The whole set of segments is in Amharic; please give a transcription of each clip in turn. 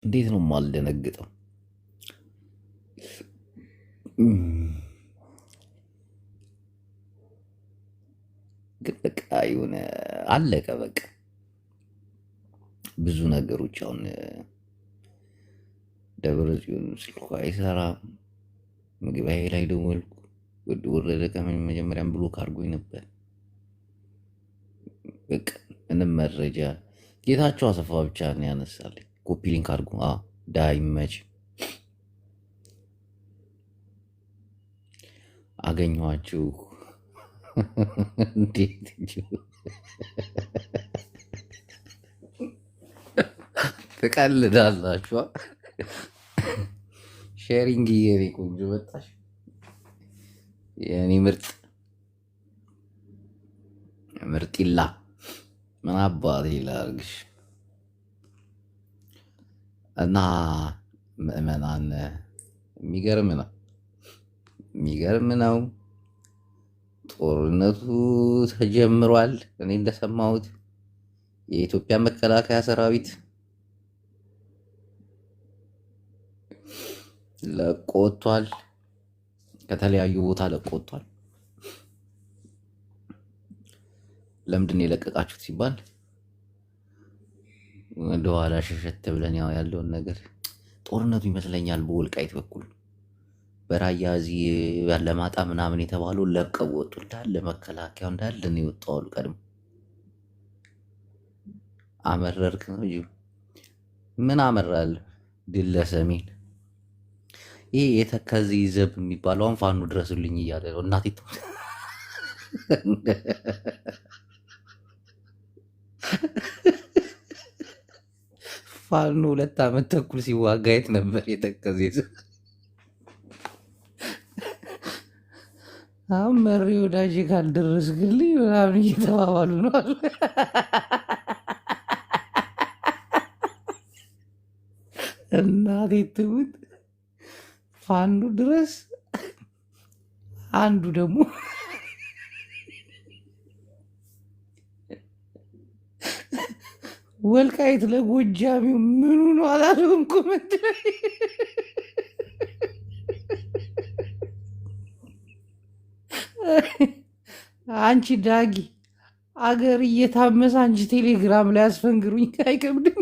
እንዴት ነው የማልደነግጠው? ግን በቃ የሆነ አለቀ በቃ ብዙ ነገሮች አሁን ደብረ ጽዮን ስልኳ አይሰራም። ምግባዬ ላይ ደወልኩ ወረደ ከምን መጀመሪያም ብሎክ አድርጎኝ ነበር። በቃ ምንም መረጃ ጌታቸው አሰፋ ብቻ ነው ያነሳልኝ። ኮፒ ሊንክ አድርጎ ዳይመች አገኘኋችሁ። እንዴት ትቀልዳላችኋ? ሼሪንግ የኔ ቆንጆ መጣሽ፣ የኔ ምርጢላ ምን አባት ላርግሽ? እና ምእመናን የሚገርም ነው። ጦርነቱ ተጀምሯል። እኔ እንደሰማሁት የኢትዮጵያ መከላከያ ሰራዊት ለቆ ወጥቷል። ከተለያዩ ቦታ ለቆ ወጥቷል። ለምንድን ነው የለቀቃችሁት ሲባል ወደኋላ ሸሸት ብለን ያው ያለውን ነገር ጦርነቱ ይመስለኛል በወልቃይት በኩል በራያ እዚህ ያለማጣ ምናምን የተባለው ለቀው ወጡ። እንዳለ መከላከያው እንዳለ ነው የወጣው አሉ። ቀድሞ አመረርክ ነው እንጂ ምን አመራል? ድል ለሰሜን። ይሄ የተከዚ ዘብ የሚባለው አሁን ፋኖ ድረሱልኝ እያለ ነው። እናቴ ፋኖ 2 ዓመት ተኩል ሲዋጋ የት ነበር የተከዜ ዘብ? አሁን መሪ ወዳጅ ካልደረስክልኝ ምናምን እየተባባሉ ነው አሉ። እናቴ ትሙት ፋኖ ድረስ። አንዱ ደግሞ ወልቃይት ለጎጃሚው ምኑ ነው አላለውም ኮመንት ላይ አንቺ ዳጊ አገር እየታመሰ አንቺ ቴሌግራም ላይ አስፈንግሩኝ አይከብድም?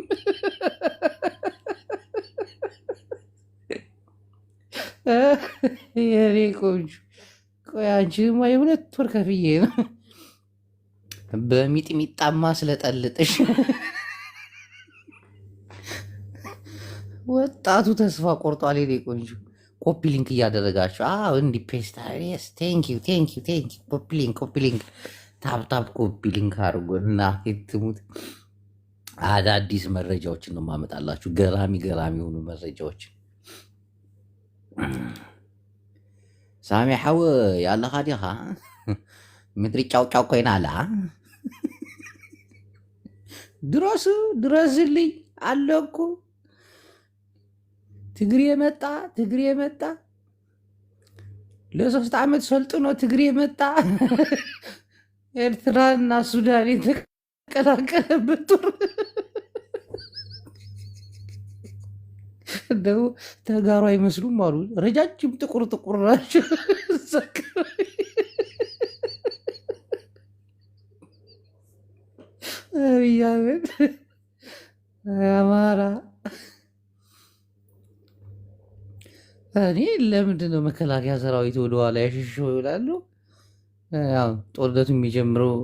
የኔ ቆንጆ ቆይ አንቺማ የ2 ወር ከፍዬ ነው በሚጥሚጣማ ስለጠልጥሽ። ወጣቱ ተስፋ ቆርጧል። የኔ ቆንጆ ኮፒ ሊንክ እያደረጋችሁ እንዲ ፔስታ ኮፒ ሊንክ ታፕታፕ ኮፒ ሊንክ አድርጎ እና ትሙት። አዳዲስ መረጃዎችን ነው ማመጣላችሁ። ገራሚ የሆኑ መረጃዎችን ሳሚ ሓወ ያለኻ ዲኻ ምድሪ ጫውጫው ኮይና አላ ድረስልኝ አለ እኮ ትግሬ መጣ ለ3 ዓመት ሰልጥኖ ትግሬ መጣ። ኤርትራና ሱዳን የተቀላቀለበት ጦር እንደው ተጋሩ አይመስሉም አሉ። ረጃጅም ጥቁር ናቸው። አብያምን አማራ እኔ ለምንድን ነው መከላከያ ሰራዊት ወደኋላ ያሸሸው ይላሉ። ያው ጦርነቱ የሚጀምረው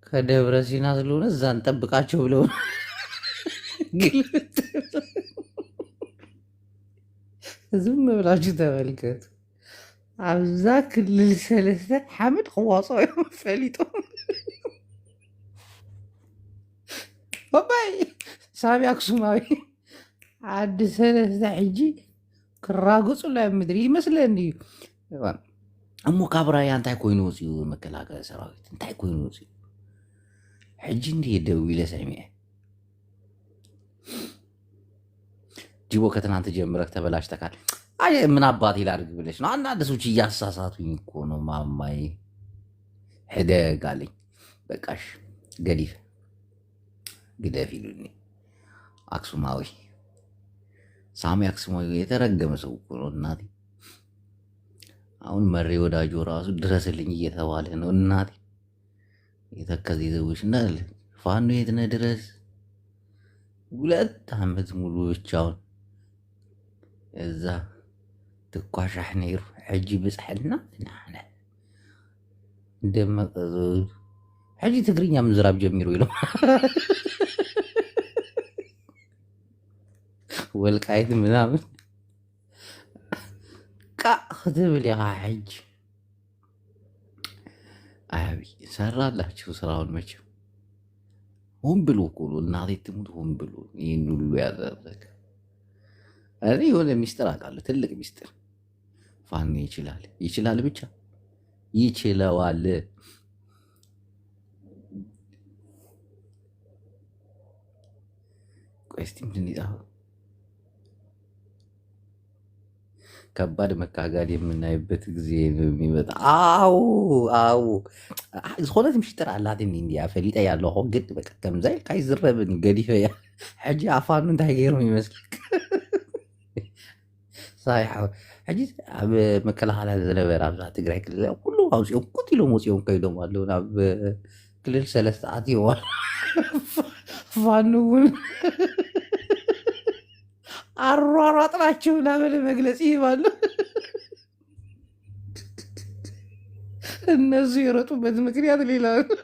ከደብረ ሲና ስለሆነ እዛ እንጠብቃቸው ብለው ዝም ብላችሁ ተመልከቱ። አብዛ ክልል 3 ሓመድ ክዋፆ እዮም ፈሊጦም ባይ ሳቢ አክሱማዊ ዓዲ 3 ሕጂ ክራገፁ ላይ ምድሪ ይመስለኒ እሞ ካብ ራያ እንታይ ኮይኑ ወፅዩ መከላከያ ሰራዊት እንታይ ኮይኑ ወፅዩ ሕጂ እንዲ ደው ኢለ ሰሚዐ ጅቦ ከትናንት ጀምረህ ተበላሽተካል። ምን አባት ላድርግ ብለሽ ነው? አንዳንድ ሰዎች እያሳሳቱኝ እኮ ነው። ማማይ ሕደግ አለኝ። በቃሽ ገዲፍ ግደፍ ይሉኝ አክሱማዊ ሳሚ አክሱማዊ የተረገመ ሰው እኮ ነው እናቴ። አሁን መሬ ወዳጆ ራሱ ድረስልኝ እየተባለ ነው እናቴ። የተከዜ ሰዎች እንዳለ ፋኖ የት ነህ ድረስ 2 ዓመት ሙሉ ብቻውን እዛ ትኳሻሕ ነይሩ ሕጂ ብፅሕልና ንሓነ ደመቀ ሕጂ ትግርኛ ምዝራብ ጀሚሩ ኢሎም ወልቃይት ምናምን ቃ ክትብል ኢኻ ሕጂ አብይ ሰራላችሁ ስራውን መቼም ሆን ብሎ እኮ ነው እናቴ ትሙት ሆን ብሎ ይህን ሁሉ ያደረገ። እኔ የሆነ ሚስጥር አውቃለሁ፣ ትልቅ ሚስጥር። ፋኖ ይችላል ብቻ ይችለዋል። ቆይ እስቲ ምንድን ይጻፈው? ከባድ መካጋድ የምናይበት ጊዜ ነው የሚመጣ። አዎ ዝኾነት ምሽጥር ኣላት እንዲያ ፈሊጠ ያለኹ ግን በቃ ከምዛ ኢልካ ይዝረብን ገዲፈ እያ ሕጂ ኣፋኑ እንታይ ገይሮም ይመስልክ? ሳይሓ ሕጂ ኣብ መከላኸልያ ዝነበረ ኣብዛ ትግራይ ክልል ኩሉ ኣውፅኦም ኩት ኢሎም ወፂኦም ከይዶም ኣለዉ ናብ ክልል 3 ኣትዮም ፋኑ እውን አሯሯጥናቸው ላበለ መግለጽ ይባሉ። እነሱ የሮጡበት ምክንያት ሌላ ነው።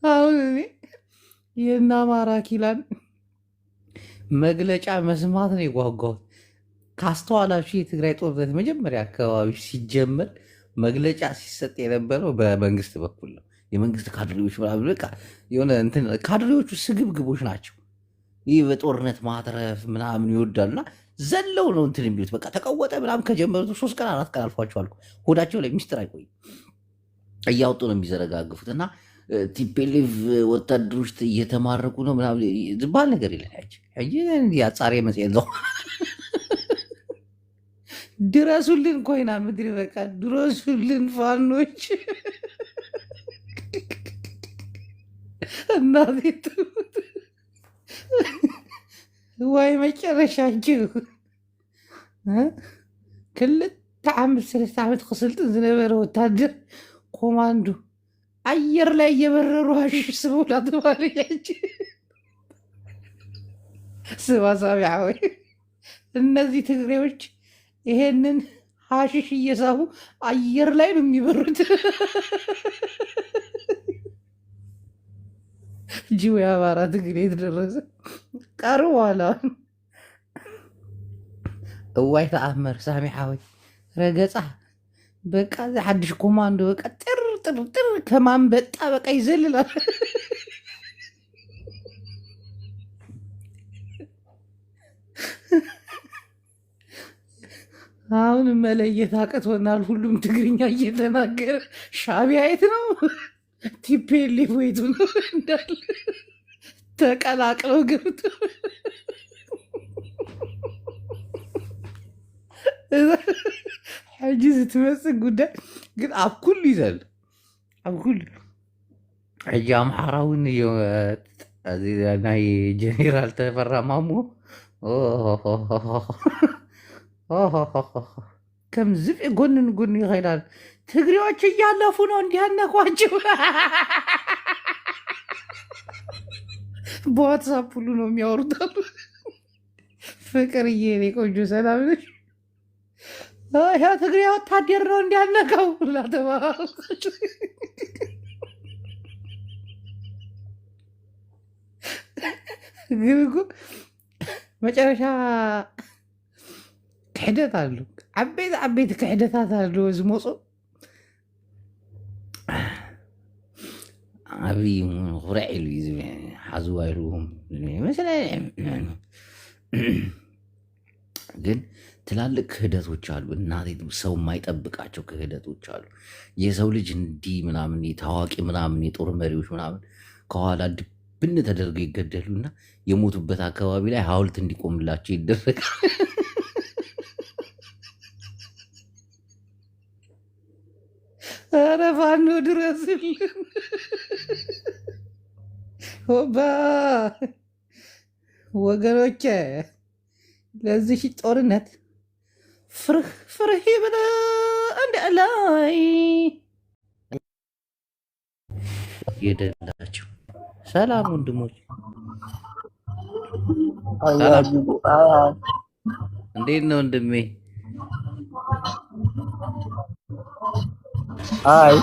አሁን እኔ የእነ አማራ ኪላን መግለጫ መስማት ነው የጓጓሁት። ካስተዋላችሁ የትግራይ ጦርነት መጀመሪያ አካባቢ ሲጀመር መግለጫ ሲሰጥ የነበረው በመንግስት በኩል ነው። የመንግስት ካድሬዎች ምናምን በቃ የሆነ እንትን ካድሬዎቹ ስግብግቦች ናቸው። ይህ በጦርነት ማትረፍ ምናምን ይወዳሉና ዘለው ነው እንትን የሚሉት። በቃ ተቀወጠ ምናምን ከጀመሩት 3 ቀን 4 ቀን አልፏቸዋል። ሆዳቸው ላይ ሚስጥር አይቆይም፣ እያወጡ ነው የሚዘረጋግፉት። እና ቲፔሌቭ ወታደሮች እየተማረኩ ነው ምናምን ዝባል ነገር የለን። አጻሪ መጽሔት ነው ድረሱልን ኮይና ምድር በቃ ድረሱልን ፋኖች እናቴ ትሙት ወይ መጨረሻችሁ። 2 ዓመት ክስልጥን ዝነበረ ወታደር ኮማንዶ አየር ላይ እየበረሩ ሀሺሽ ስቡላ ተባለች። ስባሳቢያ ወይ እነዚህ ትግሬዎች ይሄንን ሀሺሽ እየሳቡ አየር ላይ ነው የሚበሩት። ጂው የአማራ ትግሬ የተደረሰ ቀርቧል። እዋይ ተኣመር ሳሚሓወይ ረገፃ በቃ ሓድሽ ኮማንዶ በቃ ጥር ከማንበጣ በቃ ይዘልላል። አሁን መለየት አቅቶናል። ሁሉም ትግርኛ እየተናገረ ሻዕቢያ የት ነው ቲፔሌፍ ወይቱ ነው እንዳለ ተቀላቅለው ገብቶ ሕጂ ዝትመስል ጉዳይ ግን ኣብ ኩሉ ይዘል ኣብ ኩሉ ሕጂ ኣምሓራ እውን እዮ ናይ ጀኔራል ተፈራ ማሞ ከም ዝብኢ ጎኒ ንጎኒ ይኸይላል። ትግሬዎች እያለፉ ነው እንዲያነኳቸው በዋትሳፕ ሁሉ ነው የሚያወሩታሉ። ፍቅርዬ እኔ ቆንጆ ሰላም ነሽ? ያ ትግሬ ወታደር ነው እንዲያነካው ላተባቸው ግን እኮ መጨረሻ ክሕደት አሉ። ዓበይቲ ክሕደታት አሉ ዝመፁ ዓብይ ኩራዕ ኢሉ እዩ ሓዝዋ ኢልዎም መሰለ። ግን ትላልቅ ክህደቶች አሉ። እናቴ ሰው የማይጠብቃቸው ክህደቶች አሉ። የሰው ልጅ እንዲህ ምናምን ታዋቂ ምናምን የጦር መሪዎች ምናምን ከኋላ ድብን ተደርገው ይገደሉና የሞቱበት አካባቢ ላይ ሐውልት እንዲቆምላቸው ይደረጋል። ኧረ ፋኖ ድረስልን። ሆባ ወገኖቼ ለዚህ ጦርነት ፍርህ ፍርህ ይብለ እንደ ላይ የደላቸው ሰላም ወንድሞች፣ እንዴት ነው ወንድሜ? አይ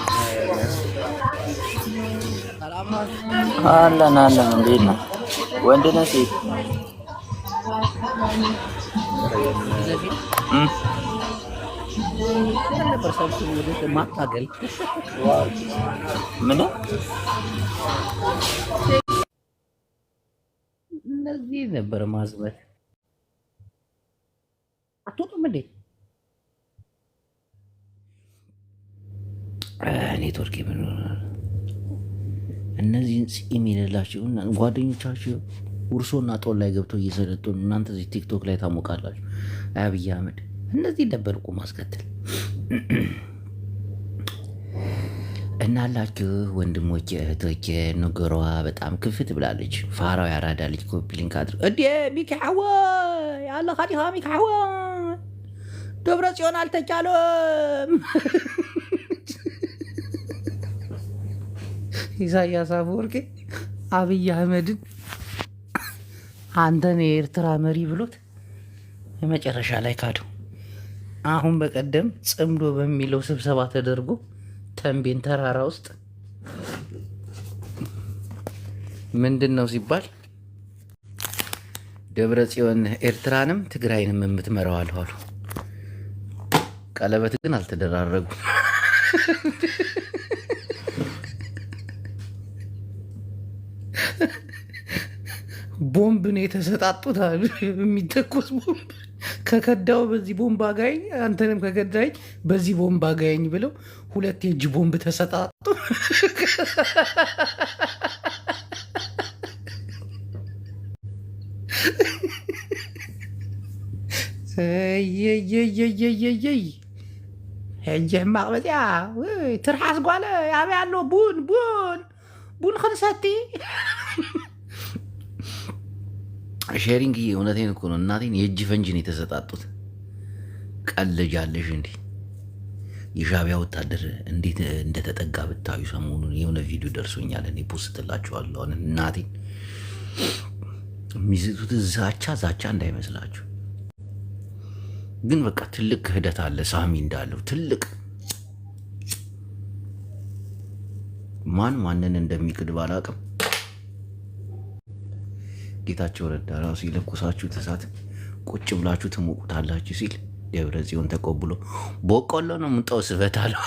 ሰላም ነው። አለን አለን። እንዴት ነው? ወንድ ነህ ሴት? ማታገል ምን እነዚህ ነበር ማዝበት አትወጡም እንዴ? ኔትወርክ ምን እነዚህን ጺም የሌላቸው ጓደኞቻቸው ውርሶና ጦል ላይ ገብተው እየሰለጠኑ እናንተ እዚህ ቲክቶክ ላይ ታሞቃላችሁ። አብይ አህመድ እነዚህ ነበር እኮ ማስከተል እናላችሁ ወንድሞቼ እህቶቼ። ነገሯ በጣም ክፍት ብላለች። ፋራው ያራዳ ልጅ ኮፒ ሊንክ አድርግ እዴ ሚካዋ ያለ ኻዲኻ ሚካዋ ደብረ ጽዮን አልተቻለም። ኢሳያስ አፈወርቂ አብይ አህመድን አንተን የኤርትራ መሪ ብሎት የመጨረሻ ላይ ካደው። አሁን በቀደም ጽምዶ በሚለው ስብሰባ ተደርጎ ተንቤን ተራራ ውስጥ ምንድን ነው ሲባል ደብረ ጽዮን ኤርትራንም ትግራይንም የምትመራው አሉ። ቀለበት ግን አልተደራረጉም። ቦምብ ነው የተሰጣጡት አሉ። የሚተኮስ ቦምብ ከከዳው በዚህ ቦምብ አጋኝ፣ አንተንም ከከዳኝ በዚህ ቦምብ አጋኝ ብለው ሁለት የእጅ ቦምብ ተሰጣጡ። ሄጅሕ ማቅበጥያ ትርሓስ ጓለ ያበ ያለ ቡን ቡን ቡን ክንሰቲ ሼሪንግ እውነቴን እኮ ነው። እናቴን የእጅ ፈንጅን የተሰጣጡት ቀልጃለሽ እንዴ? የሻዕቢያ ወታደር እንዴት እንደተጠጋ ብታዩ። ሰሞኑን የሆነ ቪዲዮ ደርሶኛል፣ እኔ ፖስትላችኋለሁ። አሁን እናቴን የሚዝቱት ዛቻ እንዳይመስላችሁ፣ ግን በቃ ትልቅ ክህደት አለ። ሳሚ እንዳለው ትልቅ ማን ማንን እንደሚክድ ባላቅም ጌታቸው ረዳ ራሱ የለኮሳችሁት እሳት ቁጭ ብላችሁ ትሞቁታላችሁ ሲል ደብረ ጽዮን ተቆብሎ በቆሎ ነው ምንጠው ስበት አለው።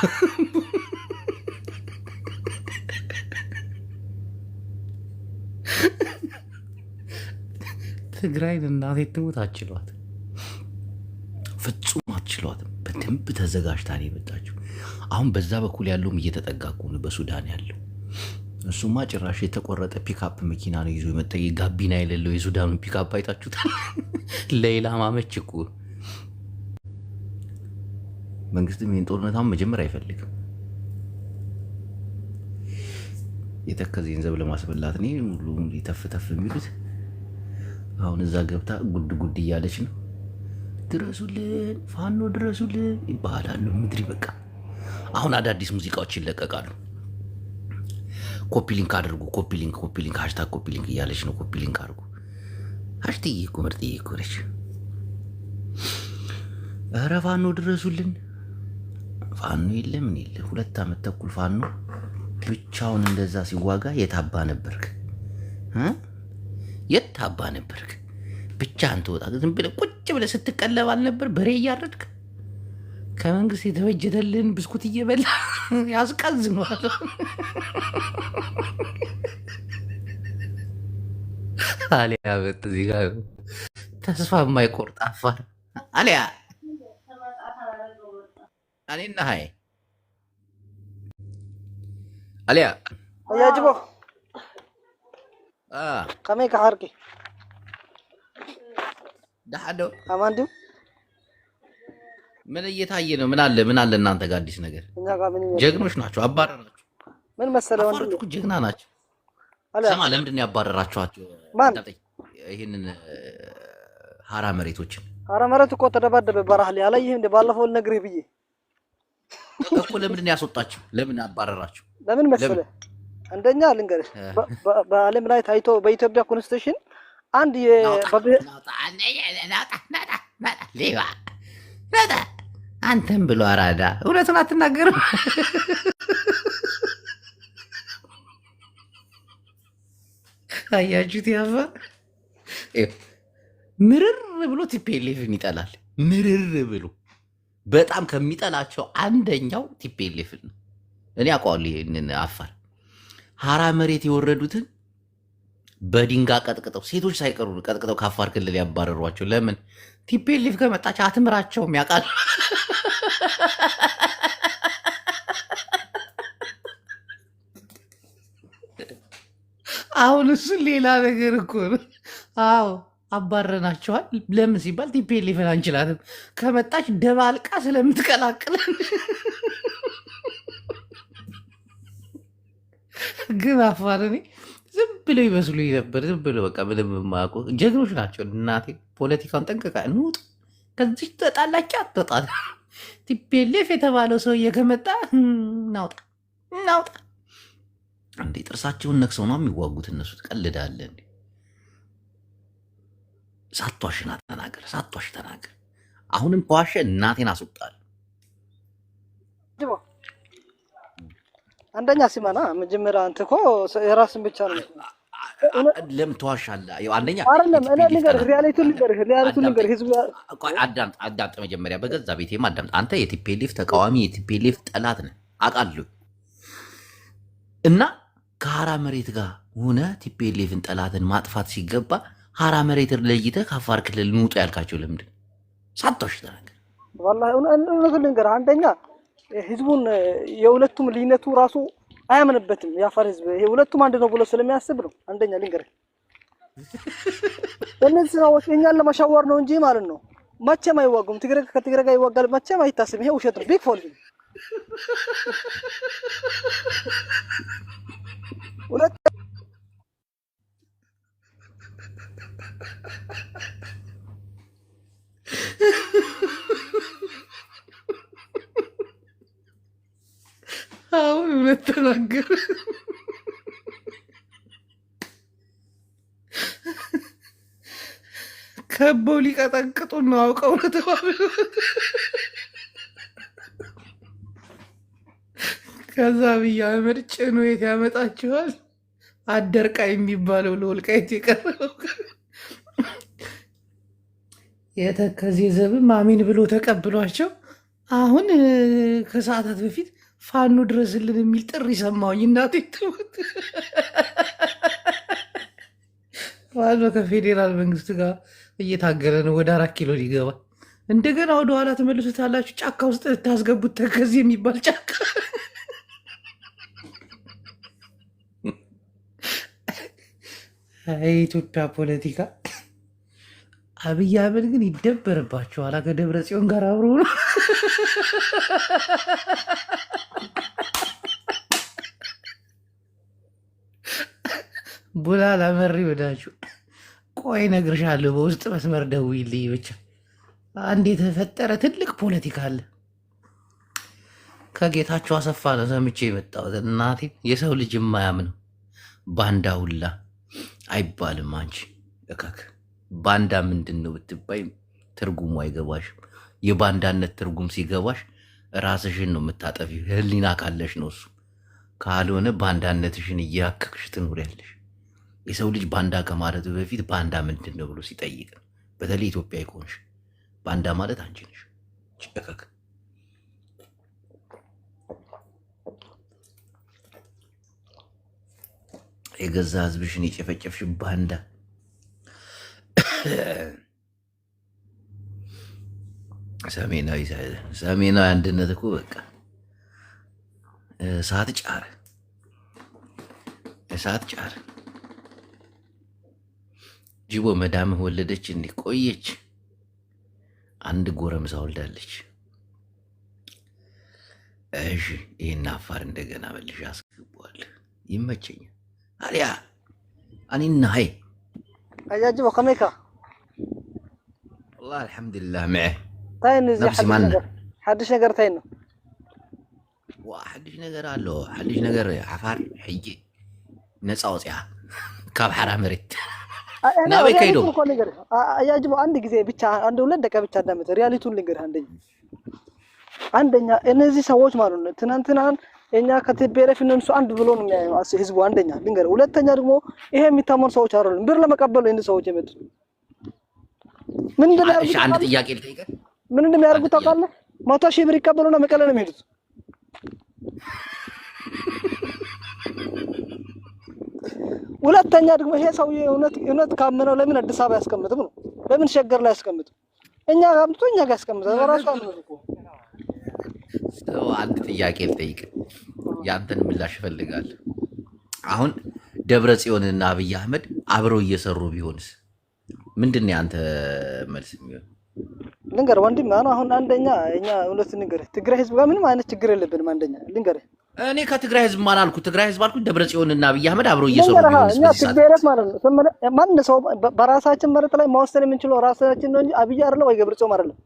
ትግራይን እናቴ ትሙት አችሏት፣ ፍጹም አችሏትም። በደንብ ተዘጋጅታ ነው የመጣችው። አሁን በዛ በኩል ያለውም እየተጠጋጉ ነው። በሱዳን ያለው እሱማ ጭራሽ የተቆረጠ ፒካፕ መኪና ነው ይዞ የመጣ። የጋቢና የሌለው የሱዳኑ ፒካፕ አይታችሁታል? ሌላ ማመች እኮ መንግስትም ይህን ጦርነት አሁን መጀመር አይፈልግም። የተከዜ ገንዘብ ለማስበላት ነው ሁሉ ተፍ የሚሉት። አሁን እዛ ገብታ ጉድ ጉድ እያለች ነው። ድረሱልን ፋኖ ድረሱልን ይባላሉ። ምድሪ በቃ አሁን አዳዲስ ሙዚቃዎች ይለቀቃሉ። ኮፒ ሊንክ አድርጉ። ኮፒ ሊንክ ሃሽታግ ኮፒ ሊንክ እያለች ነው። ኮፒ ሊንክ አድርጉ። ሃሽታግ እኮ ምርጥዬ እኮ ነች። ኧረ ፋኖ ድረሱልን። ፋኖ የለ ምን የለ 2 ዓመት ተኩል ፋኖ ብቻውን እንደዛ ሲዋጋ የታባ ነበርክ? የታባ ነበርክ? ብቻህን ትወጣ ዝም ብለህ ቁጭ ብለህ ስትቀለብ አልነበር? በሬ እያረድክ ከመንግስት የተበጀተልን ብስኩት እየበላ ያስቀዝኗል። አሊያ በት እዚህ ጋር ተስፋ የማይቆርጥ አፋር አሊያ እኔና ሀይ አሊያ ያጅቦ ከመይ ከሐርቂ ዳሐዶ አማንዱ ምን እየታየ ነው? ምን አለ እናንተ ጋር አዲስ ነገር? ጀግኖች ናቸው። አባረራችሁ። ምን መሰለህ ወንድም ጀግና ናቸው። ሰማ ለምንድን ያባረራችኋቸው? ማን ይሄንን ሀራ መሬቶችን ሀራ መሬት እኮ ተደባደበ በራህል ያላየህ እንደ ባለፈው ልነግርህ ብዬ እኮ ለምንድን ያስወጣችሁ? ለምን አባረራችሁ? ለምን መሰለህ? አንደኛ ልንገርህ በዓለም ላይ ታይቶ በኢትዮጵያ ኮንስቲቱሽን አንድ አንተም ብሎ አራዳ እውነቱን አትናገርም። አያችሁት? ያፋ ምርር ብሎ ቲፒኤልኤፍን ይጠላል። ምርር ብሎ በጣም ከሚጠላቸው አንደኛው ቲፒኤልኤፍን ነው። እኔ አውቀዋለሁ ይህንን። አፋር ሀራ መሬት የወረዱትን በድንጋይ ቀጥቅጠው ሴቶች ሳይቀሩ ቀጥቅጠው ከአፋር ክልል ያባረሯቸው። ለምን? ቲፒኤልኤፍ ከመጣች አትምራቸውም፣ ያውቃሉ። አሁን እሱን ሌላ ነገር እኮ ነው። አዎ አባረናቸዋል። ለምን ሲባል ቲፒኤልኤፍን አንችላትም፣ ከመጣች ደባልቃ ስለምትቀላቅለን። ግን አፋር እኔ ዝም ብለው ይመስሉኝ ነበር። ዝም ብለው በቃ ምንም የማያውቁ ጀግኖች ናቸው። እናቴ ፖለቲካውን ጠንቀቃ እንውጥ፣ ከዚህ ተጣላቻ አትወጣት። ቲፒኤልኤፍ የተባለው ሰውዬ ከመጣ እናውጣ እናውጣ። እንዴ ጥርሳቸውን ነክሰው ነው የሚዋጉት እነሱ። ትቀልዳለህ እንዴ? ሳትዋሽና ተናገር፣ ሳትዋሽ ተናገር። አሁንም ከዋሸ እናቴን አስወጣለሁ። አንደኛ ሲማና መጀመሪያ አንተ እኮ የራስን ብቻ ነው። ለምን ትዋሻለህ? አንደኛ አይደለም እኔ ልንገርህ፣ ሪያሊቲውን ልንገርህ። ህዝቡ አዳምጥ መጀመሪያ፣ በገዛ ቤቴም አዳምጥ። አንተ የቲፒኤልኤፍ ተቃዋሚ የቲፒኤልኤፍ ጠላት ነህ አውቃለሁ። እና ከሀራ መሬት ጋር ሆነ ቲፒኤልኤፍን ጠላትን ማጥፋት ሲገባ ሀራ መሬትን ለይተህ ከአፋር ክልል ንውጡ ያልካቸው ለምንድን? ሳትዋሽ ተናገር። ወላሂ እውነቱን ልንገርህ፣ አንደኛ ህዝቡን የሁለቱም ልዩነቱ ራሱ አያምንበትም። የአፋር ህዝብ ይሄ ሁለቱም አንድ ነው ብሎ ስለሚያስብ ነው። አንደኛ ልንገርህ፣ እነዚህ ሰዎች እኛን ለማሻወር ነው እንጂ ማለት ነው መቼም አይዋጉም። ትግሬ ከትግሬ ጋር ይዋጋል መቼም አይታስብም። ይሄ ውሸት ነው። ቢግ ፎል ሁለት አሁን እውነት ተናገር። ከበው ሊቀጠቅጡ ነው አውቀው ነው ተባብለው። ከዛ ብዬ አህመድ ጭኖ የት ያመጣችኋል? አደርቃ የሚባለው ለወልቃይት የቀረበው የተከዜ ዘብም አሚን ብሎ ተቀብሏቸው አሁን ከሰዓታት በፊት ፋኖ ድረስልን የሚል ጥሪ ሰማሁኝ። እናቴ ትሙት። ፋኖ ከፌዴራል መንግስት ጋር እየታገለ ነው። ወደ 4 ኪሎ ሊገባ እንደገና ወደኋላ ተመልሶታላችሁ። ጫካ ውስጥ ልታስገቡት ተከዜ የሚባል ጫካ። የኢትዮጵያ ፖለቲካ አብይ አህመድ ግን ይደበርባቸዋል። ከደብረ ጽዮን ጋር አብሮ ነው። ቡላላ መሪ ወዳጁ፣ ቆይ እነግርሻለሁ። በውስጥ መስመር ደውዪልኝ ብቻ። አንድ የተፈጠረ ትልቅ ፖለቲካ አለ። ከጌታቸው አሰፋ ነው ሰምቼ የመጣሁት። እናቴ የሰው ልጅ የማያምነው ባንዳ ሁላ አይባልም። አንቺ እከክ ባንዳ ምንድን ነው ብትባይ ትርጉሙ አይገባሽም። የባንዳነት ትርጉም ሲገባሽ ራስሽን ነው የምታጠፊው። ህሊና ካለሽ ነው እሱ። ካልሆነ ባንዳነትሽን እያከክሽ ትኖሪያለሽ። የሰው ልጅ ባንዳ ከማለቱ በፊት ባንዳ ምንድን ነው ብሎ ሲጠይቅ ነው። በተለይ ኢትዮጵያ ይቆንሽ ባንዳ ማለት አንቺ ነሽ። እከክ የገዛ ህዝብሽን የጨፈጨፍሽ ባንዳ። ሰሜናዊ አንድነት እኮ በቃ እሳት ጫረ፣ እሳት ጫረ። ጅቦ መዳምህ ወለደች እንዲህ ቆየች። አንድ ጎረምሳ ወልዳለች። እሺ ይህን አፋር እንደገና መልሼ አስገባዋለሁ። ይመቸኛል። አሊያ أنا هاي أجاجب وكميكا والله الحمد لله معه تاين زي نفسي مالنا حدش نقر تاينو وحدش نقر له حدش نقر عفار حيجي نصاوص يا كاب حرام ريت نابي كيدو أجاجب عندي ጊዜ ብቻ አንድ ሁለት ደቂቃ ብቻ አዳምጥ ሪያሊቲውን ልንገርህ አንደኛ እነዚህ ሰዎች ማለት ነው ትናንትናን እኛ ከትቤረፍ እነሱ አንድ ብሎ ነው የሚያየው ህዝቡ አንደኛ ልንገርህ ሁለተኛ ደግሞ ይሄ የሚታመኑ ሰዎች አይደሉም ብር ለመቀበል እነዚህ ሰዎች የመጡት ምን እንደሚያደርጉ እሺ አንድ ጥያቄ ልጠይቅህ ምን እንደሚያደርጉ ታውቃለህ 100,000 ብር ይቀበሉና መቀሌ ነው የሚሄዱት ሁለተኛ ደግሞ ይሄ ሰው እውነት ካመነው ለምን አዲስ አበባ ያስቀምጥም ነው ለምን ሸገር ላይ ያስቀምጥ እኛ ጋምቶ እኛ ጋር ያስቀምጥ በራሱ አምነው እኮ አንድ ጥያቄ ልጠይቅህ ያንተን ምላሽ እፈልጋለሁ አሁን ደብረ ጽዮንና አብይ አህመድ አብረው እየሰሩ ቢሆንስ ምንድነው ያንተ መልስ የሚሆን ልንገር ወንድም አሁን አንደኛ እኛ እውነት ንገር ትግራይ ህዝብ ጋር ምንም አይነት ችግር የለብንም አንደኛ ልንገር እኔ ከትግራይ ህዝብ ማን አልኩ ትግራይ ህዝብ አልኩ ደብረ ጽዮንና አብይ አህመድ አብረው እየሰሩ ቢሆንስ እኛ ትግራይ ማለት ነው ማን ሰው በራሳችን መሬት ላይ መወሰን የምንችለው ራሳችን ነው እንጂ አብይ አይደለም ወይ ገብረ ጽዮን አይደለም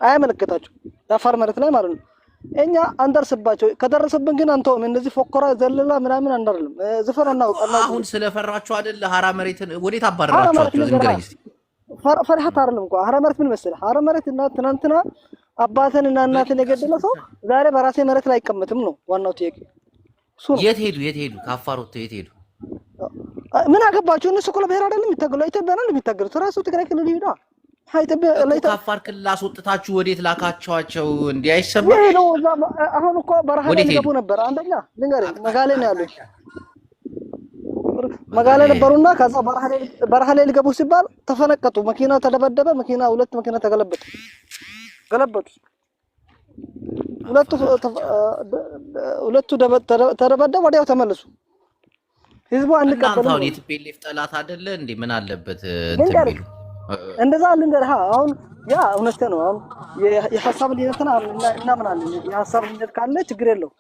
አያመለከታችሁ ያፋር መሬት ላይ ማለት ነው እኛ አንደርስባቸው ከደረሰብን ግን አንተው እነዚህ ፎከራ ዘለላ ምናምን አንደርልም ዝፈራና አሁን ስለፈራችሁ አይደል ሐራ መሬትን ወዴት አባረራችኋቸው ዝንገረኝ እስቲ ፈርሃት አይደለም እንኳን ሐራ መሬት ምን መሰለህ ሐራ መሬት እና ትናንትና አባተንና እናትን የገደለ ሰው ዛሬ በራሴ መሬት ላይ አይቀመጥም ነው ዋናው ጥያቄ የት ሄዱ ከአፋር ወጥተው የት ሄዱ ምን አገባችሁ እነሱ እኮ ለብሔር አይደለም የሚታገሉ ኢትዮጵያ ነው የሚታገሉት ራሱ ትግራይ ክልል ይሄዳ ከአፋር ክልል አስወጥታችሁ ወዴት ላካቸዋቸው እንዲህ አይሰማም አሁን እኮ በረሃ ላይ ገቡ ነበር አንደኛ ልንገርህ መጋሌ ነው ያሉት መጋሌ ነበሩና ከዛ በረሃ ላይ ሊገቡ ሲባል ተፈነቀጡ መኪናው ተደበደበ መኪና ሁለት መኪና ተገለበጡ ሁለቱ ተደበደበ ወዲያው ተመለሱ ህዝቡ አንቀበል ነው የትፔሌፍ ጠላት አይደለ እንዴ ምን አለበት እንትን ቢሉ እንደዛ ልንገርህ አሁን ያ እውነት ነው አሁን የሐሳብ ልዩነትና እና ምን አለ የሐሳብ ልዩነት ካለ ችግር የለው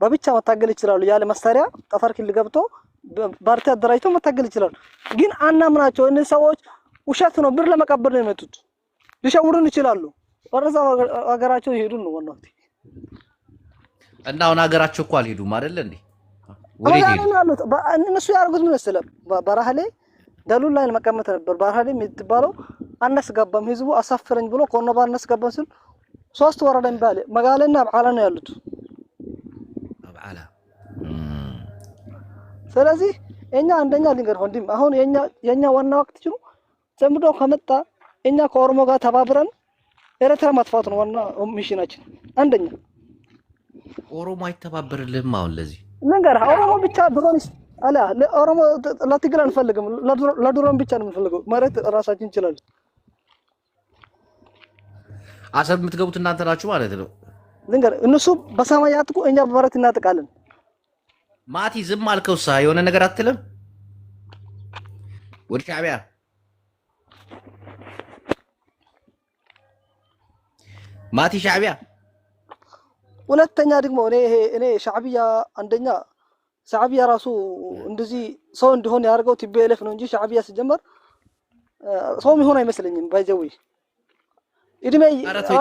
በብቻ መታገል ይችላሉ ያለ መሳሪያ ጠፈር ክልል ገብቶ ባርቲ አደራጅቶ መታገል ይችላሉ ግን አናምናቸው እነዚህ ሰዎች ውሸት ነው ብር ለመቀበል ነው የመጡት ሊሸውሩን ይችላሉ ወረዛ ሀገራቸው ይሄዱ ነው ወላሂ እና አሁን ሀገራቸው እኮ አልሄዱም አይደል እንዴ ወዴት ሄዱ እነሱ ያርጉት ምን መሰለህ በረሃ ላይ ደሉል ላይ መቀመጥ ነበር በረሃ ላይ የምትባለው አነስገባም ህዝቡ አሳፈረኝ ብሎ ኮኖባ አነስገባም ሲል ሶስት ወረዳ እንባለ መጋለና አብዓላ ነው ያሉት አብዓላ ስለዚህ እኛ አንደኛ ልንገር ወንድም አሁን የኛ ዋና ወቅት ነው ዘምዶ ከመጣ እኛ ከኦሮሞ ጋር ተባብረን ኤርትራ ማጥፋት ነው ዋና ሚሽናችን አንደኛ ኦሮሞ አይተባበርልህም አሁን ለዚህ ልንገር ኦሮሞ ብቻ ድሮን አላ ለኦሮሞ ለትግል አንፈልግም ለድሮን ብቻ ነው የምንፈልገው መሬት ራሳችን እንችላለን አሰብ የምትገቡት እናንተ ናችሁ ማለት ነው ልንገር እነሱ በሰማይ ያጥቁ እኛ በመሬት እናጥቃለን ማቲ ዝም አልከውሳ የሆነ ነገር አትልም ወደ ሻዕቢያ ማቲ ሻዕቢያ ሁለተኛ ደግሞ እኔ ሻዕቢያ አንደኛ ሻዕቢያ ራሱ እንደዚህ ሰው እንዲሆን ያርገው ቲቤልፍ ነው እንጂ ሻዕቢያ ሲጀመር ሰው የሚሆን አይመስለኝም ባይዘው እድሜ አራተው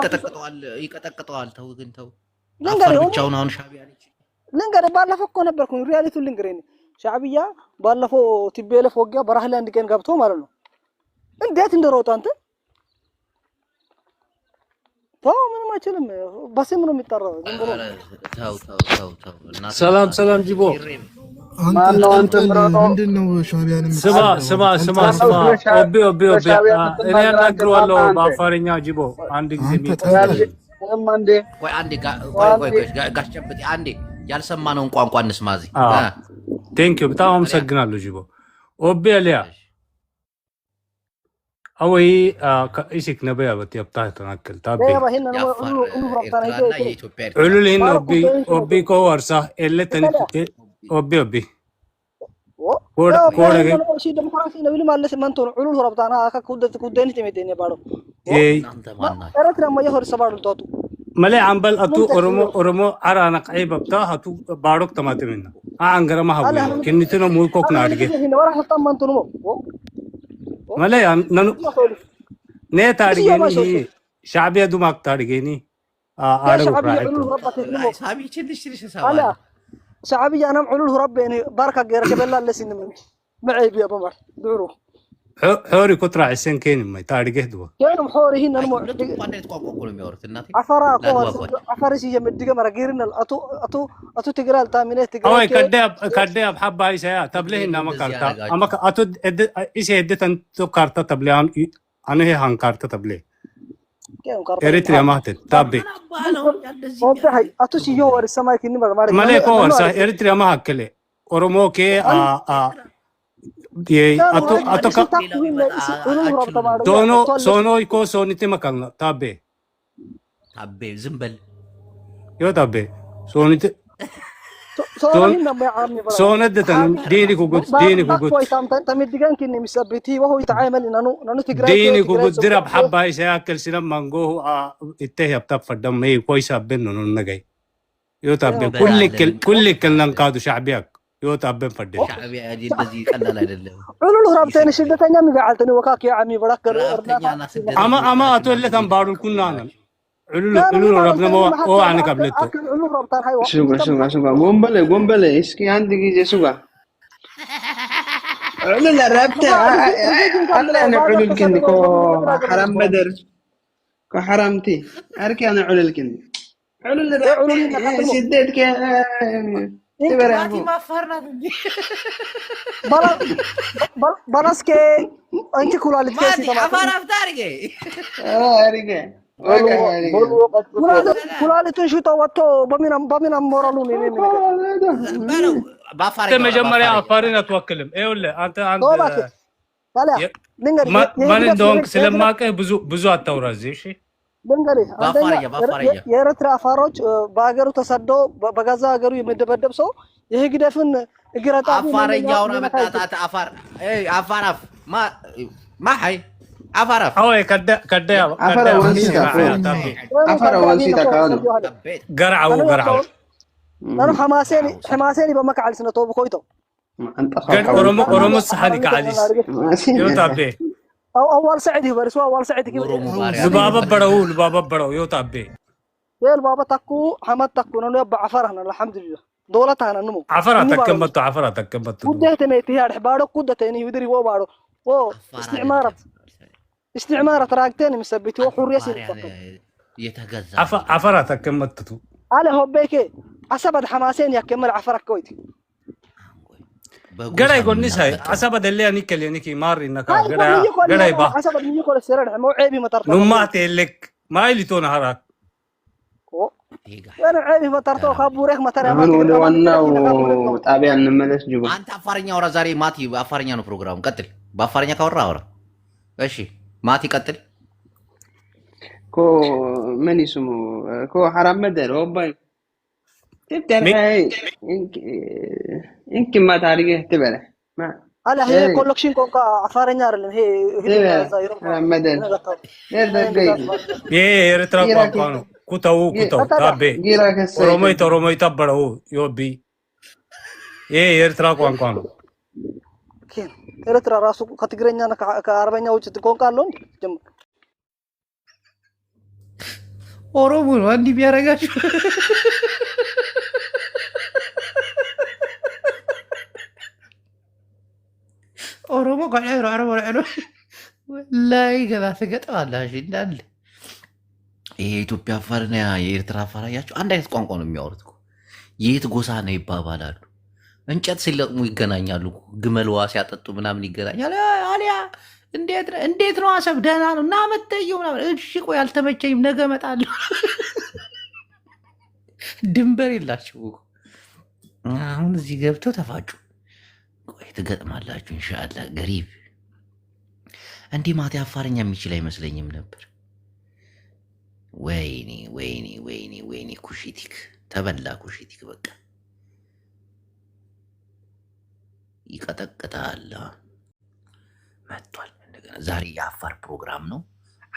ይቀጠቅጠዋል ተው ግን ተው አፋር ብቻውን አሁን ሻዕቢያ ነች ልንገርህ ባለፈው እኮ ነበርኩ ሪያሊቲውን ልንገርህ ሻዕቢያ ባለፈው ቲቤልፍ ወጊያ በረሃ ላይ አንድ ቀን ገብቶ ማለት ነው እንዴት እንደሮጠ አንተ ምንም አይችልም በስም ነው የሚጠራው ሰላም ጂቦ አንተ ምንድነው ሻዕቢያንም ስማ ኦቢ እኔ አናግረዋለሁ በአፋርኛ ጂቦ አንድ ጊዜ ቆይ አንዴ ጋሽ ጨብጤ አንዴ ያልሰማነውን ቋንቋ እንስማ እዚህ ቴንክ ዩ በጣም አመሰግናለሁ ጂቦ ኦቢ አሊያ አወይ ከኢሲክ ነበያ በትያብታ ተናከል ታቢ ዑሉሊን ኦቢ ኮወርሳ ኤለተን ኦቢ ኮረገ ዲሞክራሲ ነው ይሉ ማለት ማንቶ ዑሉል ሆረብታና አካ ኩደት ኩደንት ተመቴኔ ባዶ እናንተ ማናችሁ ኤርትራ ማየ ሆር ሰባሉ ቶቱ ملي عمبل اتو اورمو ارانا قيبه بتا هتو باروك تماتمنا انغرا ما هبو كنيتنا مو كوك نادغي ملي نانو ني تارغيني شعبي ادو ماك تارغيني ارغو رايتو شعبي تشدش سوا شعبي انا معلول ربي يعني بركه غير قبل لا لسن معي بيا بمر دورو حوري كتر عسين كين ما تارغه دو كانوا محوري هنا نمو عفرا عفرا سي يمدغ مرغيرن اتو تغرال تامينه تغرال اوي كداب حباي سيا تبليه انما كارتا اما اتو ايش هدتن تو كارتا تبليان انا هي هان كارتا تبليه اريتريا ماتت تابي اتو سي يو ورسما كني مالي كو ورسا اريتريا ما هكله اورومو كي ये अतो का सोनो इको सोनिते मकंगा ताबे زنبل यो ताबे सोनिते सोनده تن ديني كوغوت تمدغان كني مسبتي وهو يتعامل انه تجرا ديني كوغوت درب حبه يشاكل سلام مانغو اتهب تفدم مي كويس بنو نغاي يو تابه كل كلن قادو شعبيك يو تابن فدي شعبي ادي بزي قلل አይደለም علو رابطين شدتኛ مغالتني وكاك يا عمي بركر اما اتول لكم بارو كنا علو ربنا مو انا قبلته علو رابطان هاي شوغا غومبله اسكي عندي جي شوغا علو لا رابطه انا علو الكندي كو حرام بدر كو حرامتي اركي انا علو الكندي علو لا شدتك انت ما فرنا بلاس كي انت كولالت كيسي ما عفار افتارجي ارجع كولالت شو توتو بمنا مورالوني بافاري انت مجمريا عفارين اتوكلم ايه ولا انت عند ما ندونك سلماك ብዙ አታውራዚህ እሺ በንገሪ የኤርትራ አፋሮች በአገሩ ተሰዶ በጋዛ ሀገሩ የሚደበደብ ሰው ይሄ ግደፍን እግረጣ አፋረኛው ነው መጣጣት አፋር አፋራፍ ما حي عفرف اوي كدا عفر وانسيتا كانوا قرعوا انا حماسيني بمك على سنه توب كويتو ورمو الصحني كعليس يوتابي اول سعدي برسوا اول سعدي لبابا برو يوتابي يا البابا تكو حمد تكو نو بعفرنا الحمد لله دولتنا نمو عفرة تكمت ودهت ميتيار حبارو قدتني يدري و بارو و استعمارة راقتين مسبتي وحرية يتغذى عفرة تكمت على هوبيكي عصبت حماسين يكمل عفرك كويتي قرا يقول نساي عصبت اللي انك اللي انك مار انك قرا يبا عصبت من يقول السرد مو عيبي مطرت نماتي لك ما اللي تون هراك انا عيبي مطرتو خبورك مطر وانا وتابع نملس جوا انت افارኛ ወራ ዛሬ ማቲ በአፋርኛ ነው ፕሮግራሙ ቀጥል በአፋርኛ ካወራ አውራ እሺ ማቲ ቀጥል كو من اسمه كو حرام مدر وباي تبدأ يمكن ما تعرفه تبله ما على هي كولكشن كونكا عفارኛ አይደለም هي حرام مدر ايه ኤርትራ ቋንቋ ነው ኩታው ታቤ ኦሮሞይ ተበረው ዮቢ ይሄ ኤርትራ ቋንቋ ነው ኤርትራ ራሱ ከትግረኛና ከአረበኛ ውጭ ቋንቋ አለው እንዴ ጀምር ኦሮሞ ነው እንዲህ ቢያረጋችሁ ኦሮሞ ጋር ኦሮሞ ላይ ገባ ተገጣላሽ እንዳለ የኢትዮጵያ አፋርና የኤርትራ አፋር ያያችሁ አንድ አይነት ቋንቋ ነው የሚያወሩት እኮ የት ጎሳ ነው ይባባላሉ እንጨት ሲለቅሙ ይገናኛሉ ግመልዋ ሲያጠጡ ምናምን ይገናኛል አሊያ እንዴት ነው አሰብ ደህና ነው እና መተየው ምናምን እሺ ቆይ አልተመቸኝም ነገ እመጣለሁ ድንበር የላችሁ አሁን እዚህ ገብተው ተፋጩ ቆይ ትገጥማላችሁ ኢንሻአላህ ገሪብ እንዲህ ማቲ አፋርኛ የሚችል አይመስለኝም ነበር ወይኔ ኩሽቲክ ተበላ ኩሽቲክ በቃ ይቀጠቅጣል መጥቷል እንደገና ዛሬ የአፋር ፕሮግራም ነው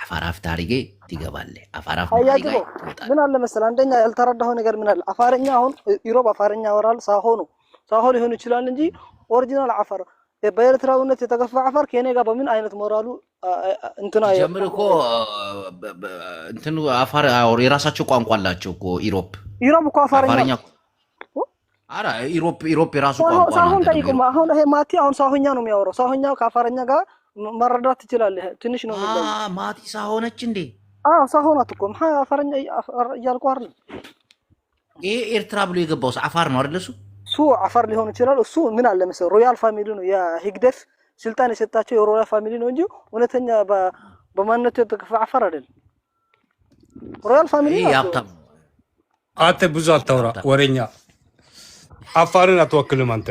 አፋር አፍታሪጌ ትገባለህ አፋር አፍታሪጌ ምን አለ መሰለህ አንደኛ ያልተረዳኸው ነገር ምን አለ አፋርኛ አሁን ኢሮብ አፋርኛ ወራል ሳሆ ሊሆን ይችላል እንጂ ኦሪጂናል አፋር በኤርትራውነት የተገፋ አፋር ከኔ ጋር በምን አይነት ሞራሉ እንትና ጀምር እኮ እንትኑ አፋር የራሳቸው ቋንቋ አላቸው እኮ ኢሮብ እኮ አፋርኛ አራ ኢሮብ የራሱ ቋንቋ ነው ሳሆን ጠይቁማ አሁን ይሄ ማቲ አሁን ሳሆኛ ነው የሚያወራው ሳሆኛው ከአፋርኛ ጋር መረዳት ትችላለህ ትንሽ ነው የሚለው ማቲ ሳሆነች እንዴ ሳሆናት እኮ አፋርኛ እያልኩ አይደል ይሄ ኤርትራ ብሎ የገባው አፋር ነው አይደል እሱ አፋር ሊሆን ይችላል እሱ ምን አለ መሰለህ ሮያል ፋሚሊ ነው ያ ሂግደፍ ስልጣን የሰጣቸው የሮያል ፋሚሊ ነው እንጂ እውነተኛ በማንነቱ የተከፋ አፋር አይደል ሮያል ፋሚሊ ያብታም አንተ ብዙ አታውራ ወሬኛ አፋርን አትወክልም አንተ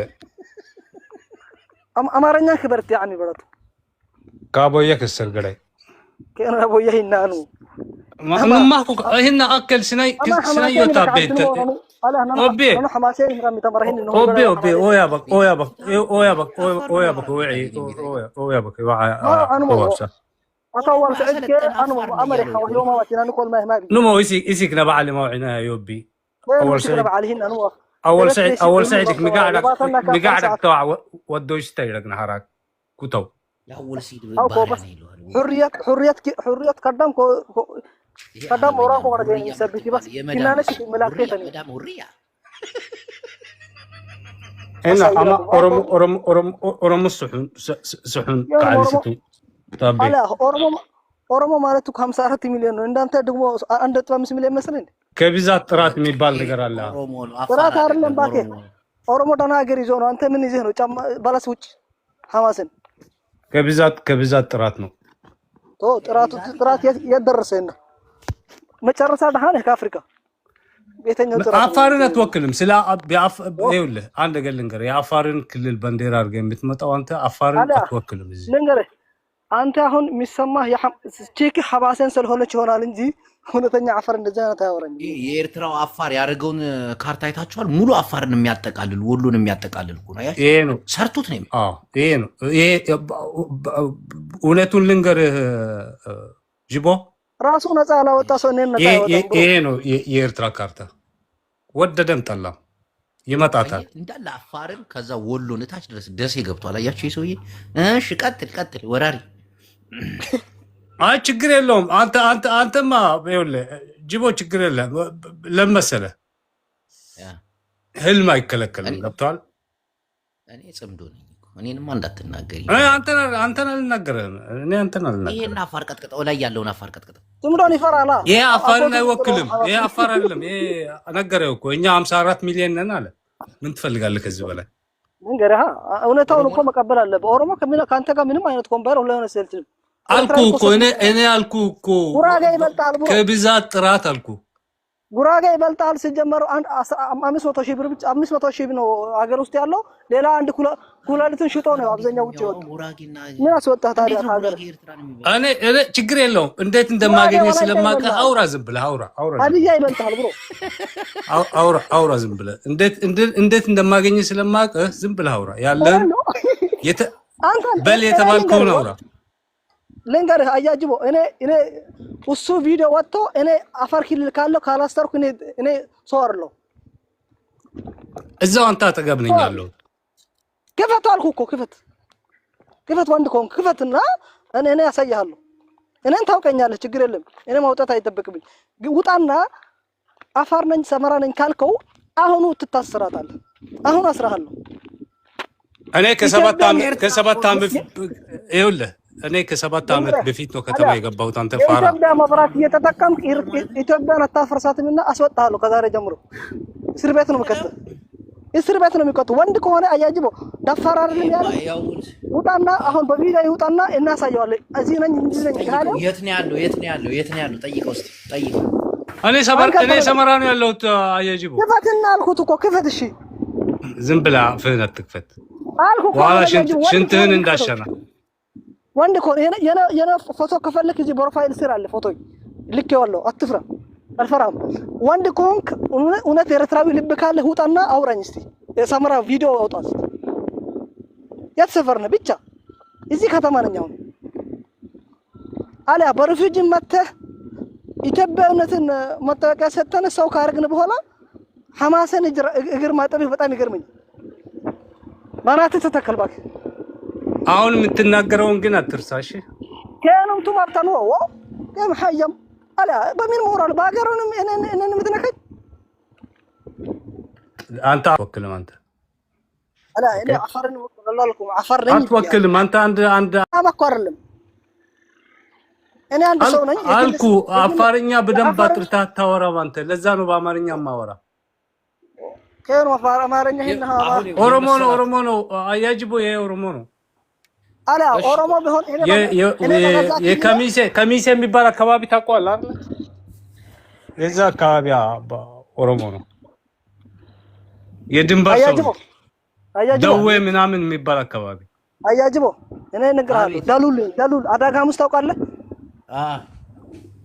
አማርኛ ክበርት ያኒ በረቱ ካቦየ ከሰር ገላይ ከና ቦየ ይናኑ ما هنا أكل سناي يتابعت أوبي أنا حماسين رام تمرهين أوبي أويا بك وعي أويا بك وعي أطول سعيد أنا أمريكا ويوم ما وكنا نقول ما نمو يسيك نبع على موعنا يوبي أول سعيدك مقاعدك توع ودوش تيرك نهارك كتو لا أول سيد حرية قدام وراك ورجعين يسبتي بس كنا نشوف ملاكتني مدام حرية هنا أما أورم سحن قاعد يسكت طبي على أورم مالتك 50 مليون عند أنت دمو عند 5 مليون مثلاً كبيزات طرات ميبال نقر الله طرات هارلن باكي أورم دانا غريزون أنت من يزهنو جام بالا سوتش حماسن كبيزات طراتنا تو طرات يدرسنا مጨረሳ ደሃነ ከአፍሪካ ቤተኛው ጥራት አፋርን አትወክልም ስለ ይኸውልህ አንድ ነገር ልንገርህ የአፋርን ክልል ባንዲራ አድርገህ የምትመጣው አንተ አፋርን አትወክልም እዚህ ልንገርህ አንተ አሁን የሚሰማህ ቼክ ሐባሰን ስለሆነች ይሆናል እንጂ እውነተኛ አፋር እንደዛ ነው ታወራኝ የኤርትራው አፋር ያደረገውን ካርታ አይታችኋል ሙሉ አፋርን የሚያጠቃልል ወሎን የሚያጠቃልል እኮ ነው ይሄ ነው ሰርቱት ነው ይሄ ነው ይሄ እውነቱን ልንገርህ ጅቦ ራሱ ነፃ ያላወጣ ሰው ነን ነፃ ያወጣ ይሄ ነው የኤርትራ ካርታ ወደደም ጠላም ይመጣታል እንዳለ አፋርን ከዛ ወሎን ታች ድረስ ደሴ ገብቷል አያችሁ ይሰውዬ እሺ ቀጥል ወራሪ አይ ችግር የለውም አንተማ ይኸውልህ ጅቦ ችግር የለም ለመሰለ ህልም አይከለከልም ገብቷል እኔ ጽምዶ ነኝ እኔንማ እንዳትናገሪ አንተን አልናገርም እኔ አንተን አልናገርም ይሄን አፋር ቀጥቀጠው ላይ ያለውን አፋር ቀጥቀጠው ጽምዶን ይፈራላ ይሄ አፋርን አይወክልም ይሄ አፋር አይደለም ይሄ ነገረው እኮ እኛ 54 ሚሊዮን ነን አለ ምን ትፈልጋለህ ከዚህ በላይ እንገረሃ እውነታውን እኮ መቀበል አለበት ኦሮሞ ካንተ ጋር ምንም አይነት ኮምፓየር ሆነ ሰልችም አልኩ እኮ እኔ አልኩ እኮ ጉራጌ ይበልጣል ብሎ ከብዛት ጥራት አልኩ ጉራጌ ይበልጣል ሲጀመር 500 ሺህ ብር ብቻ 500 ሺህ ነው ሀገር ውስጥ ያለው ሌላ አንድ ኩላሊትን ሽጦ ነው አብዛኛው ውጪ ወጣ ምን አስወጣህ ታዲያ ሀገር እኔ ችግር የለውም እንዴት እንደማገኘ ስለማውቅ አውራ ዝም ብለህ አውራ አብያ ይበልጣል ብሎ አውራ ዝም ብለህ እንዴት እንደማገኘ ስለማውቅ ዝም ብለህ አውራ ያለን በል የተባልከውን አውራ ለንገርህ አያጅቦ እኔ እሱ ቪዲዮ ወጥቶ እኔ አፋር ክልል ካለው ካላስተርኩ እኔ ሰው አይደለሁ እዛው አንተ አጠገብ ነኝ ያለው ክፈት አልኩ እኮ ክፈት ወንድ ኮንክ ክፈትና እኔ ያሳያለሁ እኔን ታውቀኛለህ ችግር የለም እኔ ማውጣት አይጠበቅብኝ ውጣና አፋር ነኝ ሰመራ ነኝ ካልከው አሁኑ ትታሰራታለህ አሁን አስራሃለሁ እኔ ከሰባት ዓመት ይኸውልህ እኔ ከ7 ዓመት በፊት ነው ከተማ የገባሁት አንተ ፋራ ኢትዮጵያ መብራት እየተጠቀምክ ኢትዮጵያን አታፈርሳትምና አስወጣሃለሁ ከዛሬ ጀምሮ እስር ቤት ነው የሚቀጡ ወንድ ከሆነ አያጅቦ ደፋር አይደለም ያለው ውጣና አሁን በቪዲዮ ይውጣና እናሳየዋለን እዚህ ነኝ እንጂ ነኝ ካለ የት ነው ያለው ጠይቀው እስቲ ጠይቀው እኔ ሰመራ ነው ያለሁት አያጅቦ ክፈትና አልኩት እኮ ክፈት እሺ ዝም ብላ ፍህነት ትክፈት አልኩት ዋላ ሽንትህን እንዳሸና ወንድ ኮን የና ፎቶ ከፈለክ እዚህ ፕሮፋይል ስር አለ ፎቶ ልኬዋለሁ አትፍራ አልፈራም ወንድ ኮንክ እውነት ኤርትራዊ ልብ ካለ ውጣና አውራኝ እስቲ የሰመራ ቪዲዮ አውጣት የት ሰፈር ነህ ብቻ እዚህ ከተማ ነኝ አሁን አለያ በሪፊውጂ መጥተህ ኢትዮጵያዊነትን መታወቂያ ሰጥተን ሰው ካርግን በኋላ ሐማስን እግር ማጠብ በጣም ይገርመኝ ማናት ተተከልባክ አሁን የምትናገረውን ግን አትርሳሽ ከነም ቱ ማብታኑ ወ ከም ሐየም አለያ በሚን ሞራል ባገሩንም እነን ምትነከኝ አንተ ወክልም አንተ አለያ እኔ አፈርን ወክላለኩም አፈርን አትወክልም አንተ አንድ አባኳርልም እኔ አንድ ሰው ነኝ አልኩ አፋርኛ በደንብ አጥርተህ አታወራም አንተ ለዛ ነው በአማርኛ ማወራ ከኑ አማርኛ ሄና ኦሮሞ ነው አያጅቦ የኦሮሞ ነው አላ ኦሮሞ ቢሆን የከሚሴ የሚባል አካባቢ ታውቀዋለህ አይደል የዛ አካባቢ ኦሮሞ ነው የድንበር ሰው ደዌ ምናምን የሚባል አካባቢ አያጅቦ እኔ እነግርሃለሁ ዳሉል አዳጋ ሙስ ታውቃለህ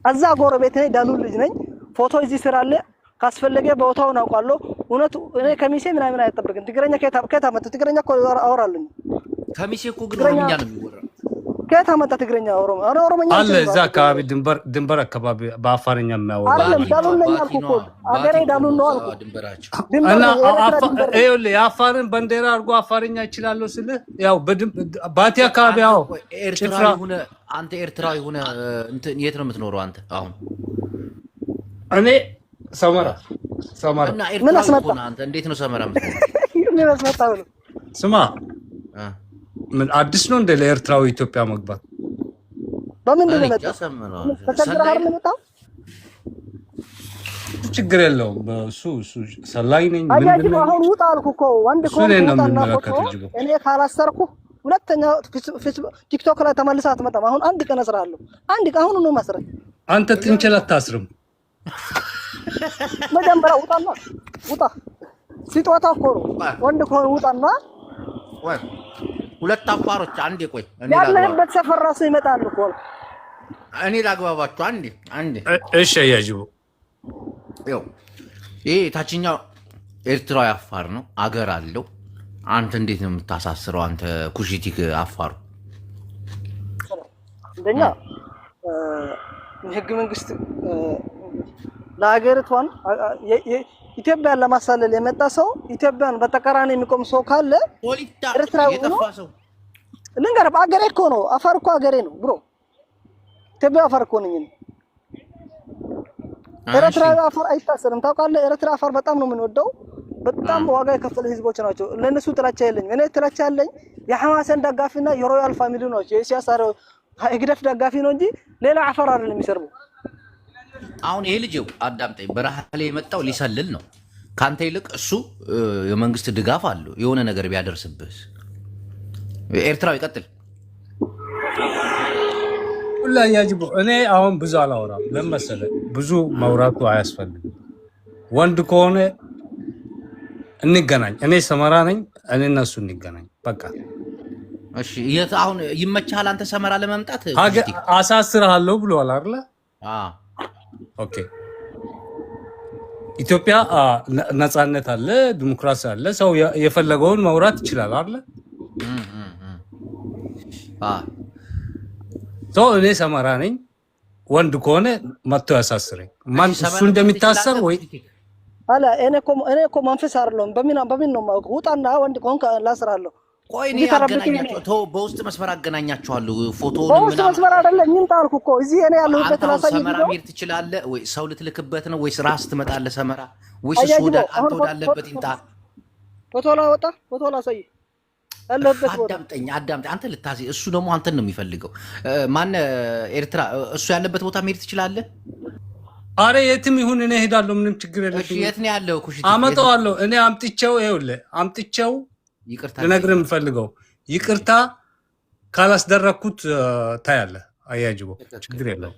አዛ ጎረቤት ነኝ ዳሉል ልጅ ነኝ ፎቶ እዚህ ስራ አለ ካስፈለገ ቦታውን አውቃለሁ እውነት እኔ ከሚሴ ምናምን አይጠብቅም ትግረኛ ከታ መጣ ትግረኛ እኮ አወራለሁ ከሚሴ እኮ ግን ኦሮምኛ ነው የሚወራው ከታ መጣ ትግረኛ ኦሮምኛ አለ እዛ አካባቢ ድንበር አካባቢ በአፋርኛ የሚያወራ አይደለም ዳሉል ነኝ አልኩ እኮ አገሬ ዳሉል ነው አልኩ ድንበራቸው እና የአፋርን ባንዲራ አድርጎ አፋርኛ ይችላል ስለ ያው ባቲ አካባቢ ያው ኤርትራዊ ሆነ አንተ ኤርትራዊ ሆነ እንትን የት ነው የምትኖረው አንተ አሁን እኔ ሰመራ እና ኤርትራዊ ሆነ አንተ እንዴት ነው ሰመራ የምትኖረው ምን አስመጣው ነው ስማ ምን አዲስ ነው እንደ ለኤርትራዊ ኢትዮጵያ መግባት በምንድን ነው መጣው ተቸግረህ ነው መጣው ችግር የለውም በሱ ሰላይ ነኝ ምን አሁን ውጣ አልኩ እኮ ወንድ እኮ እኔ ካላሰርኩ ሁለተኛ ቲክቶክ ላይ ተመልሳ አትመጣም አሁን አንድ ቀን አስራለሁ አንድ ቀን አሁን ነው ማስረኝ አንተ ትንችል አታስርም መጀመሪያ ውጣ ሲጦታ እኮ ነው ወንድ ከሆነ ውጣና ወይ ሁለት አፋሮች አንዴ ቆይ ያለበት ሰፈር ራሱ ይመጣል እኮ እኔ ላግባባችሁ አንዴ እሺ ያጅቡ ይኸው ይሄ ታችኛው ኤርትራዊ አፋር ነው አገር አለው አንተ እንዴት ነው የምታሳስረው አንተ ኩሽቲክ አፋሩ እንደኛ የህግ መንግስት ለሀገሪቷን ኢትዮጵያን ለማሳለል የመጣ ሰው ኢትዮጵያን በተቃራኒ የሚቆም ሰው ካለ ኤርትራዊ ነው ልንገር አገሬ እኮ ነው አፋር እኮ አገሬ ነው ብሮ ኢትዮጵያ አፋር እኮ ነኝ ኤርትራዊ አፋር አይታሰርም ታውቃለህ ኤርትራ አፋር በጣም ነው የምንወደው በጣም ዋጋ የከፈለ ህዝቦች ናቸው ለነሱ ጥላቻ የለኝም እኔ ጥላቻ ያለኝ የሐማስን ደጋፊና የሮያል ፋሚሊ ነው የሲያሳው ህግደፍ ደጋፊ ነው እንጂ ሌላ አፋር አይደለም የሚሰርቡ አሁን ይሄ ልጅ አዳምጠኝ በረሃ ላይ የመጣው ሊሰልል ነው ካንተ ይልቅ እሱ የመንግስት ድጋፍ አለው የሆነ ነገር ቢያደርስብህ ኤርትራዊ ቀጥል ሁላ ያጅቡ እኔ አሁን ብዙ አላወራም ለምሳሌ ብዙ ማውራቱ አያስፈልግም ወንድ ከሆነ እንገናኝ እኔ ሰመራ ነኝ እኔ እና እሱ እንገናኝ በቃ እሺ አሁን ይመቻል አንተ ሰመራ ለመምጣት አሳስርሃለሁ ብሏል አይደል ኦኬ ኢትዮጵያ ነፃነት አለ ዲሞክራሲ አለ ሰው የፈለገውን ማውራት ይችላል አይደል ሰው እኔ ሰመራ ነኝ ወንድ ከሆነ መጥቶ ያሳስረኝ ማን እሱ እንደሚታሰር ወይ አላ እኔ እኮ መንፈስ አይደለም በምን ነው ማውቅ ውጣና ወንድ ከሆንክ ላስራለሁ ቆይ እኔ አገናኛቸው ተው በውስጥ መስመር አገናኛቸዋለሁ ፎቶውን በውስጥ መስመር አይደለም ምን ታልኩ እኮ እዚህ እኔ ያለሁበት ላሳይ ሰመራ ምር ትችላለህ ወይ ሰው ልትልክበት ነው ወይስ ራስ ትመጣለህ ሰመራ ወይስ እሱ አንተ ወዳለበት ይምጣ ፎቶ ላሳይ ያለበት አዳምጠኝ አንተ ልታዚ እሱ ደግሞ አንተን ነው የሚፈልገው ማን ኤርትራ እሱ ያለበት ቦታ ምር ትችላለህ አረ የትም ይሁን እኔ ሄዳለሁ ምንም ችግር የለብኝም እሺ የት ነው ያለው ኩሽቲ አመጣዋለሁ እኔ አምጥቼው ይቅርታ ለነገርም ፈልገው ይቅርታ ካላስደረኩት ታያለ አያጅቦ ችግር የለም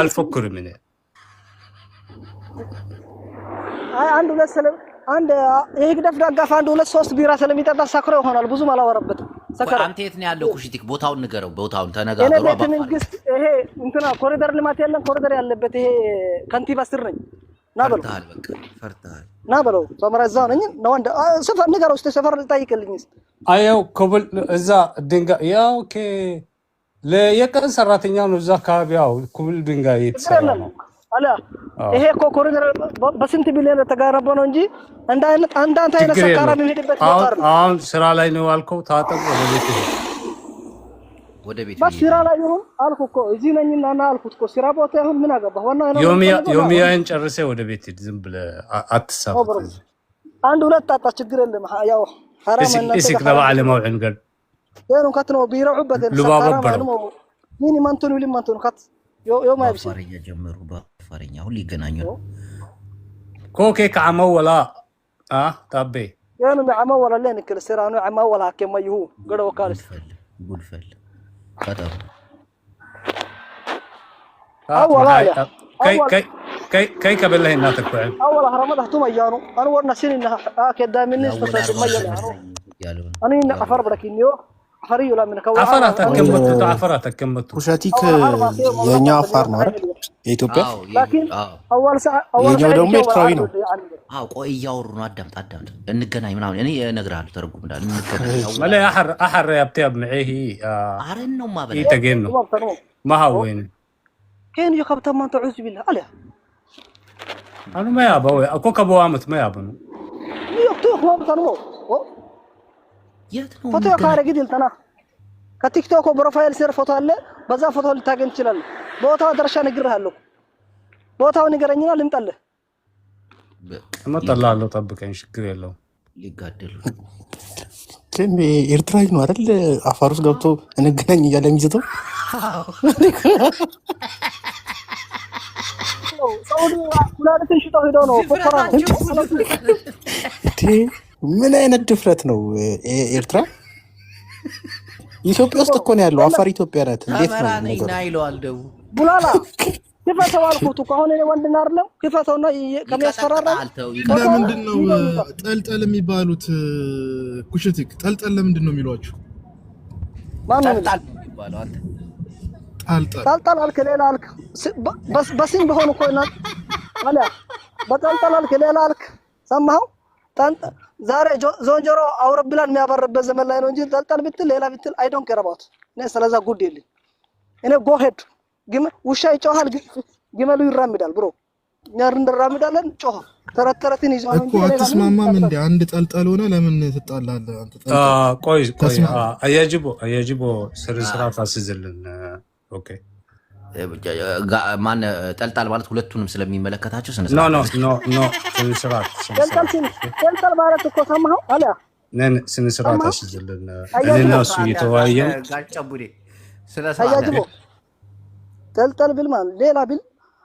አልፎክርም እኔ አንድ ለሰለም አንድ የህግደፍ ደጋፍ አንድ ሁለት ሶስት ቢራ ስለሚጠጣ ሰክሮ ይሆናል ብዙም አላወራበትም ሰከረ አንተ የት ነው ያለው ኩሽቲክ ቦታውን ንገረው ቦታውን ተነጋገሩ አባ መንግስት ይሄ እንትና ኮሪደር ልማት ያለን ኮሪደር ያለበት ይሄ ከንቲባ ስር ነኝ ናበለው ፈርታል ናበለው ሰመራዛው ነኝ ነው እንደ ሰፈር ንገረው እስቲ ሰፈር ልጠይቅልኝ አየው ኮብል እዛ ድንጋ ያው ኦኬ ለየቀን ሰራተኛው ነው እዛ አካባቢ ያው ኩብል ድንጋይ የተሰራ ነው አለ ይሄ እኮ ኮሪደር በስንት ቢሊዮን ተጋረበ ነው እንጂ አንዳንተ አይነት ሰካራ የሚሄድበት ቦታ ነው። አሁን ስራ ላይ ነው አልከው ታጠቅ ወደ ቤት በስራ ላይ ይሁን አልኩ እኮ እዚህ ነኝና እና አልኩት እኮ ስራ ቦታ ይሁን ምን አገባ ዋና ነው ዮሚያን ጨርሰ ወደ ቤት ሂድ ዝም ብለህ አትሳብ አንድ ሁለት ጣጣ ችግር የለም ያው حرام الناس اسك تبع على موعد قال يانو كاتنو بيرعبت مين مانتونو لي مانتونو كات يوم ما يبشي فاريا جمروا بفاريا هو اللي يغناñو كوكي كعمو ولا طبي يانو عمو ولا لين كل سيرانو عمو ولا كما يهو غدو كالس قول فل قدر اولا كي قبل له ناتك بعد اول هرمده توم يانو انا ورنا سن انها كدامني استفدت ميل انا ان عفر بركينيو عفريو لا من كوا عفراتك كمت ኩሻቲክ የኛ አፋር ነው አይደል የኢትዮጵያ لكن اول ساعه ደግሞ ኤርትራዊ ነው ቆይ እያወሩ ነው አዳምጥ እንገናኝ ምናምን እኔ እነግርሃለሁ ተረጉም እንዳለ እንገናኝ ولا احر يا بتاب معي አረን ነው ማበላ يتجنن ما هو وين كاين يخبط ما تعوذ بالله عليه انا ما يابا اكو كبو امت ما يابا يقطو هو بتنو የት ነው ፎቶ ካረግ ይልተና ከቲክቶክ ፕሮፋይል ስር ፎቶ አለ በዛ ፎቶ ልታገኝ ይችላል ቦታው አድራሻ ነግርሃለሁ ቦታው ንገረኝና ልምጣልህ እመጣልሃለሁ ጠብቀኝ ችግር የለውም ሊጋደሉ ግን ኤርትራዊ ነው አይደል አፋር ውስጥ ገብቶ እንገናኝ እያለ የሚዘተው ሳውዲ ኩላሊትን ሽጦ ሄዶ ነው ፎቶራ ምን አይነት ድፍረት ነው ኤርትራ ኢትዮጵያ ውስጥ እኮ ነው ያለው አፋር ኢትዮጵያ ናት እንዴት ነው ነገሩ ናይሏል ደው ቡላላ كيفاتو አልኩት እኮ አሁን እኔ ወንድና አይደለም كيفاتوና ከሚያስፈራራ ለምንድን ነው ጠልጠል የሚባሉት ኩሽቲክ ጠልጠል ለምንድን ነው የሚሏችሁ ማን ነው የሚባለው አንተ ጠልጠል አልክ ሌላ አልክ በስም በሆነ እኮ እና አለ በጠልጠል አልክ ሌላ አልክ ሰማው ዛሬ ዞንጀሮ አውሮፕላን የሚያበርበት ዘመን ላይ ነው እንጂ ጠልጠል ብትል ሌላ ብትል አይ ዶንት ኬር አባውት እኔ ስለዛ ጉድ የለኝ እኔ ጎ ሄድ ውሻ ይጮሃል ግመሉ ይራምዳል ብሮ ኛር እንደራምዳለን ጮህ ተረተረትን ይዟል እኮ አትስማማም እንዴ አንድ ጠልጠል ሆነ ለምን ትጣላለህ አንተ ጠልጠል ቆይ አያጅቦ ስርዓት አስይዝልን ኦኬ ማን ጠልጣል ማለት ሁለቱንም ስለሚመለከታቸው ስነ ኖ ስርዓት ጠልጠል ማለት እኮ ሰማው አለ ነን ስነ ስርዓት አስይዝልን እኔና እሱ እየተወያየን ጋጨቡዴ ስለሰዓት ጠልጠል ቢልማን ሌላ ቢል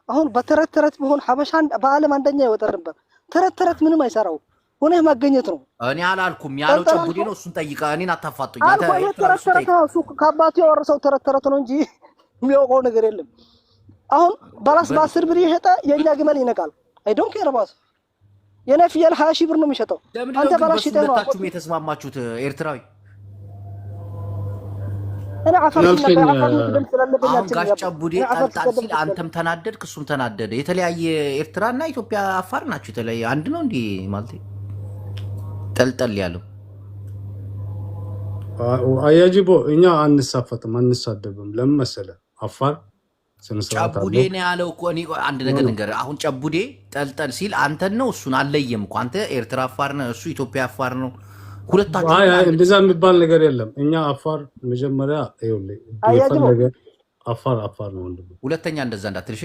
አሁን በተረተረት ቢሆን ሐበሻን በአለም አንደኛ ይወጣ ነበር ተረተረት ምንም አይሰራው ሆነ ማገኘት ነው እኔ አላልኩም ያለው ጨቡዴ ነው እሱን ጠይቃ እኔን አታፋጡኝ ተረተረት እሱ ከአባቱ የወረሰው ተረተረት ነው እንጂ የሚያውቀው ነገር የለም አሁን በራስ በ10 ብር ይሄጣ የኛ ግመል ይነቃል አይ ዶንት ኬር አባውት የኔ ፍየል 20 ሺህ ብር ነው የሚሸጠው አንተ በራስ ሽጠህ ነው ሁለታችሁም የተስማማችሁት ኤርትራዊ انا عفرت ጋጨቡዴ ጠልጣል ሲል አንተም ተናደድክ እሱም ተናደደ የተለያየ ኤርትራና ኢትዮጵያ አፋር ናችሁ የተለያየ አንድ ነው እንዴ ማለት ጠልጠል ያለው አያጅቦ እኛ አንሳፈጥም አንሳደብም ለምን መሰለህ አፋር ስንሰራታ ጨቡዴ ነው ያለው እኮ እኔ አንድ ነገር ነገር አሁን ጨቡዴ ጠልጠል ሲል አንተን ነው እሱን አለየም እኮ አንተ ኤርትራ አፋር ነው እሱ ኢትዮጵያ አፋር ነው ሁለታችሁ እንደዛ የሚባል ነገር የለም እኛ አፋር መጀመሪያ ይኸውልህ የፈለገ አፋር ነው ወንድም ሁለተኛ እንደዛ እንዳትልሽ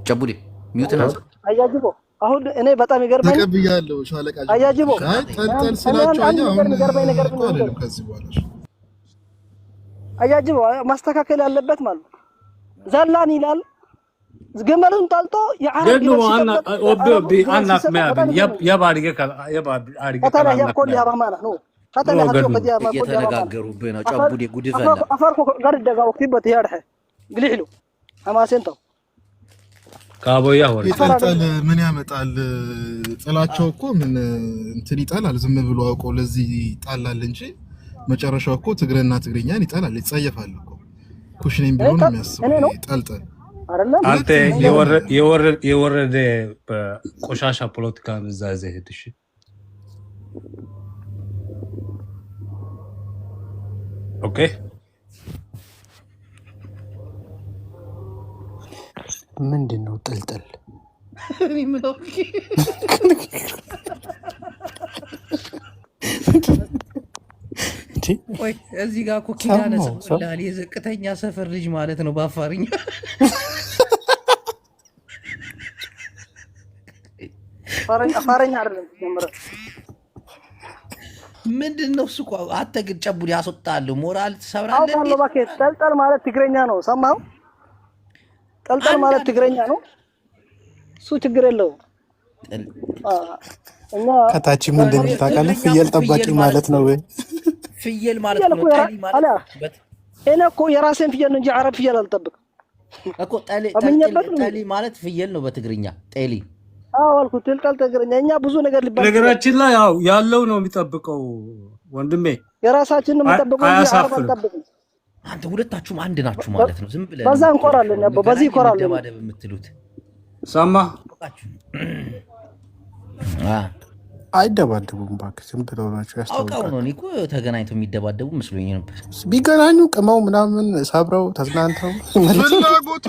ጨቡዴ ሚውትና አያጅቦ አሁን እኔ በጣም ይገርመኝ ተቀብያለሁ ሻለቃ አያጅቦ ጠልጠል ስላችሁ አሁን አይደለም ከዚህ በኋላ አያጅቦ ማስተካከል ያለበት ማለት ዘላን ይላል ግመሉን ጠልጦ የዓረብ ደግሞ አና ኦቢ አናክ ማብን ያባሪገ ከተለ ያቆል ያባማና ነው ከተለ ሀቶ ከዲያ ማቆል የተነጋገሩብህ ነው ጨቡዴ ጉድፈና አፋርኮ ጋር ደጋ ወክቲበት ያርሐ ግሊሕሉ ሐማሰንተው ካቦያ ወሬ ጠልጠል ምን ያመጣል ጥላቸው እኮ ምን እንትን ይጣላል ዝም ብሎ አውቆ ለዚህ ይጣላል እንጂ መጨረሻው እኮ ትግረና ትግርኛን ይጣላል ይጸየፋል እኮ ኩሽኔም ቢሆን የሚያስበው ጠልጠል አንተ የወረደ በቆሻሻ ፖለቲካ እዛ ዘይሄድሽ ኦኬ ምንድነው ጥልጥል? እኔ ምነው ወይ እዚህ ጋር እኮ ኪዳነ ጽላል የዝቅተኛ ሰፈር ልጅ ማለት ነው በአፋርኛ። አፋርኛ አይደለም ጀምረ ምንድነው እሱ? አንተ ግን ጨቡድ ያስወጣል፣ ሞራል ትሰብራለህ። አውቃለሁ እባክህ። ጠልጠል ማለት ትግረኛ ነው፣ ሰማው? ጠልጠል ማለት ትግረኛ ነው። እሱ ችግር የለውም። እና ከታች ምን እንደምታውቃለህ? ፍየል ጠባቂ ማለት ነው ወይ? ፍየል ማለት ነው። ጠሊ ማለት እኔ እኮ የራሴን ፍየል ነው እንጂ አረብ ፍየል አልጠብቅም እኮ። ጠሊ ማለት ፍየል ነው በትግርኛ ጤሊ። አዎ አልኩት። ጥልጠል ትግረኛ። እኛ ብዙ ነገር ሊባል ነገራችን ላይ ያው ያለው ነው የሚጠብቀው ወንድሜ። የራሳችን ነው የሚጠብቀው እንጂ አረብ አልጠብቅም። አንተ ሁለታችሁም አንድ ናችሁ ማለት ነው። ዝም ብለህ በዛ እንቆራለን። ያው በዚህ ይቆራለን። ደባደብ የምትሉት ሰማ አይደባደቡም እባክህ፣ ዝም ብለው ናቸው ያስታውቃል። አውቃው ነው። እኔ እኮ ተገናኝተው የሚደባደቡ መስሎኝ ነበር። ቢገናኙ ቅመው ምናምን ሳብረው ተዝናንተው ፍላጎቱ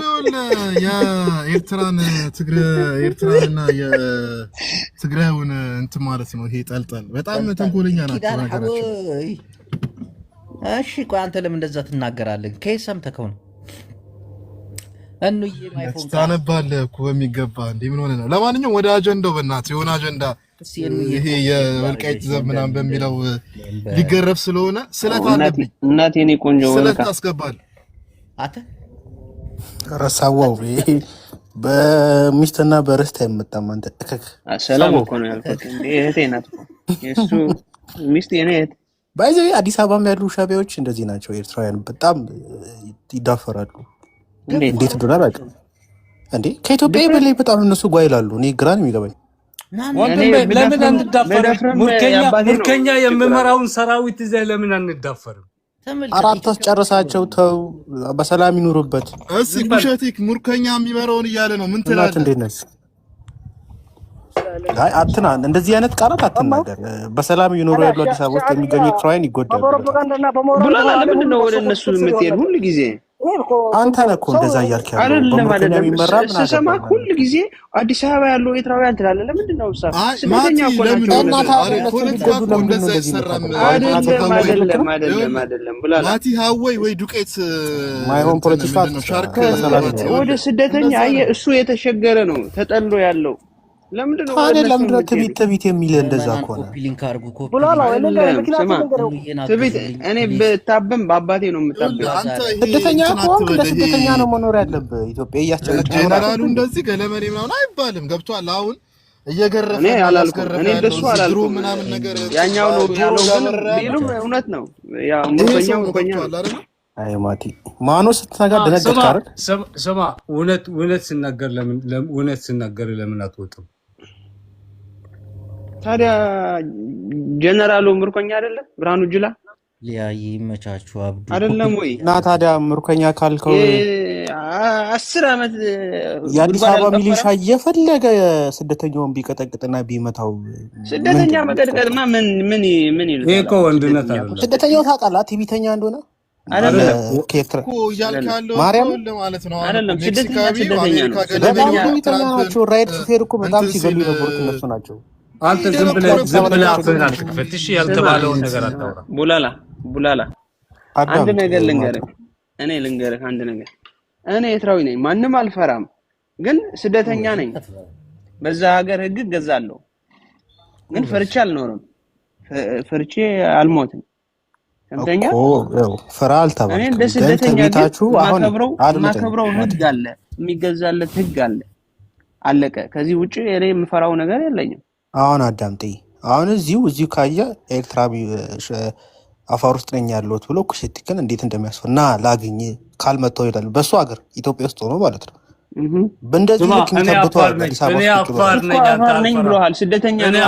የኤርትራንና የትግራዩን እንትን ማለት ነው። ይሄ ጠልጠል በጣም ተንኮለኛ ናቸው ነገራቸው። እሺ ቆይ አንተ ለምን እንደዛ ትናገራለህ? ከየት ሰምተኸው ነው? እንዬ ማይፎን ታነባለህ እኮ በሚገባ እንዴ። ምን ሆነ ነው? ለማንኛውም ወደ አጀንዳው በእናትህ የሆነ አጀንዳ ይሄ የወልቃይት ዘብ ምናምን በሚለው ሊገረፍ ስለሆነ ስለት አለብኝ። እናቴ እኔ ቆንጆ ስለት ታስገባለህ። አተ ረሳዋው ይሄ በሚስትና በርስት አይመጣም። አንተ እከክ ሰላም እኮ ነው ያልኩት እንዴ። እህቴ ናት እኮ የሱ ሚስት የኔ እህት። ባይዘው አዲስ አበባም ያሉ ሻቢያዎች እንደዚህ ናቸው። ኤርትራውያን በጣም ይዳፈራሉ። እንዴት እንደሆነ አላውቅም። እንዴ ከኢትዮጵያ በላይ በጣም እነሱ ጓይላሉ። እኔ ግራ ነው የሚገባኝ። ለምን አንዳፈርም? ሙርከኛ የምመራውን ሰራዊት ይዘህ ለምን አንዳፈርም? አራት አስጨርሳቸው ተው፣ በሰላም ይኑሩበት። እሺ ኩሸቲክ ሙርከኛ የሚመራውን እያለ ነው። ምን ትላለህ? እንዴት ነህ? አይ አትና እንደዚህ አይነት ቃላት አትናገር። በሰላም ይኖሩ ያሉ አዲስ አበባ ውስጥ የሚገኙ ኤርትራውያን ይጎዳሉ። ቡላላ ለምንድን ነው ወደ እነሱ የምትሄድ ሁሉ ጊዜ? አንተ ነህ እኮ እንደዛ እያልክ ያለው። በሙርከኛ የሚመራ ምን ስሰማ ሁሉ ጊዜ አዲስ አበባ ያሉ ኤርትራውያን ትላለህ። ለምንድን ነው እሷ ስደተኛ እኮ ናቸው። አይደለም ቡላላ ማቲ ሀወይ ወይ ዱቄት ማይሆን ፖለቲካ ወደ ስደተኛ እሱ የተሸገረ ነው ተጠልሎ ያለው። ለምንድን ነው ትቢት የሚል እንደዛ ከሆነ ትቢት? እኔ በታበም በአባቴ ነው የምታበም። ስደተኛ ከሆንክ ለስደተኛ ነው መኖር ያለብህ። ኢትዮጵያ እያስጨነቀች ጀነራሉ እንደዚህ ገለመኔ ምናምን አይባልም። ገብቶሃል? አሁን እየገረፈ እኔ አላልኩም። እኔ እንደሱ አላልኩም። ምናምን ነገር ያኛው ነው ያለው ቢሉም እውነት ነው። ያው ሙርከኛው ሙርከኛ ነው። አይ ማቲ ማኖ ስትናገር ደነገጥክ አይደል? ስማ እውነት ስናገር ለምን አትወጥም? ታዲያ ጀነራሉ ምርኮኛ አይደለም? ብርሃኑ ጁላ ሊያይ መቻቹ አብዱ አይደለም ወይ? እና ታዲያ ምርኮኛ ካልከው 10 አመት የአዲስ አበባ ሚሊሻ እየፈለገ ስደተኛውን ቢቀጠቅጥና ቢመታው ስደተኛ መቀጥቀጥማ ምን ይሉታል? ይሄ እኮ ወንድነት አይደለም። ስደተኛው ታውቃለህ ቲቪተኛ እንደሆነ አይደለም ከኤርትራ ማርያም ማለት ነው። አይደለም ስደተኛ ናቸው። ራይድ ሹፌር እኮ በጣም ሲገሉ የነበሩት እነሱ ናቸው። አንተ ዝም ብለህ አፍህን አትክፈት። እሺ ያልተባለውን ነገር አታውራ። ቡላላ አንድ ነገር ልንገርህ። አንድ ነገር እኔ ኤርትራዊ ነኝ፣ ማንም አልፈራም። ግን ስደተኛ ነኝ። በዛ ሀገር ህግ እገዛለሁ። ግን ፈርቼ አልኖርም። ፈርቼ አልሞትም። ሰምተኛ ፈራ አልተባልኩም። እኔ እንደ ስደተኛ ማከብረው ህግ አለ፣ የሚገዛለት ህግ አለ። አለቀ። ከዚህ ውጪ እኔ የምፈራው ነገር የለኝም። አሁን አዳምጠኝ። አሁን እዚሁ ካየ ኤርትራ አፋር ውስጥ ነኝ ያለሁት ብሎ ኩሽቲክን እንዴት እንደሚያስፈና ላግኝ ካልመጣው ይላል። በሱ ሀገር ኢትዮጵያ ውስጥ ሆኖ ማለት ነው። በእንደዚህ ልክ የሚጠብተዋል። አዲስ አበባ አፋር ነኝ ብሎሃል። ስደተኛ ነኝ።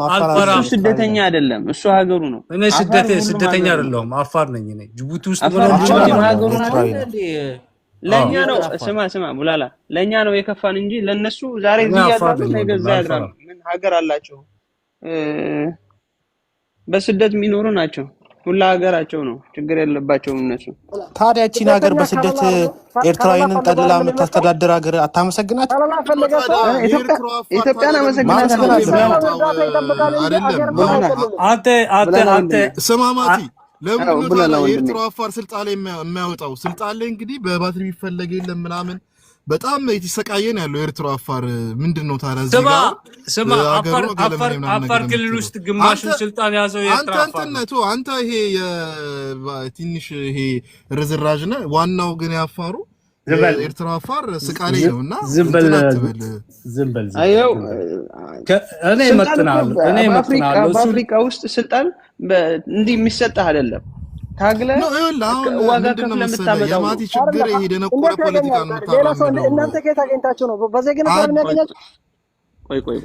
አልፈራም። ስደተኛ አይደለም፣ እሱ ሀገሩ ነው። እኔ ስደተኛ አይደለሁም፣ አፋር ነኝ። እኔ ጅቡቲ ውስጥ ሀገሩ ነው። ለኛ ነው። ስማ ቡላላ፣ ለኛ ነው የከፋን እንጂ ለነሱ ዛሬ እዚህ ያለው ነገ ያድራሉ። ምን ሀገር አላቸው? በስደት የሚኖሩ ናቸው። ሁላ ሀገራቸው ነው ችግር የለባቸውም እነሱ። ታዲያ እቺን ሀገር በስደት ኤርትራዊንን ጠልላ የምታስተዳድር ሀገር አታመሰግናት? ኢትዮጵያን አመሰግናት አንተ ስማማቲ ለምን ነው የኤርትራ አፋር ስልጣን ላይ የሚያወጣው? ስልጣን ላይ እንግዲህ በባትሪ ቢፈለግ የለም ምናምን በጣም የተሰቃየን ያለው ኤርትራ አፋር ምንድነው ታዲያ? ስማ አፋር ክልል ውስጥ ግማሹን ስልጣን ያዘው የኤርትራ አፋር ነው። አንተ ይሄ ትንሽ ይሄ ርዝራዥ ነህ። ዋናው ግን ያፋሩ ኤርትራ አፋር ስቃሌ ነውና ዝምበል አየው እኔ መጥናለሁ በአፍሪካ ውስጥ ስልጣን እንዲህ የሚሰጥህ አይደለም። ታግለ ዋጋ ከፍለህ የምታመጣው የማቲ ችግር ይሄ ደነቆረ ፖለቲካ ነው የምታራምደው። እናንተ ከየት አገኝታችሁ ነው በዜግነት ያገኛችሁ? ቆይ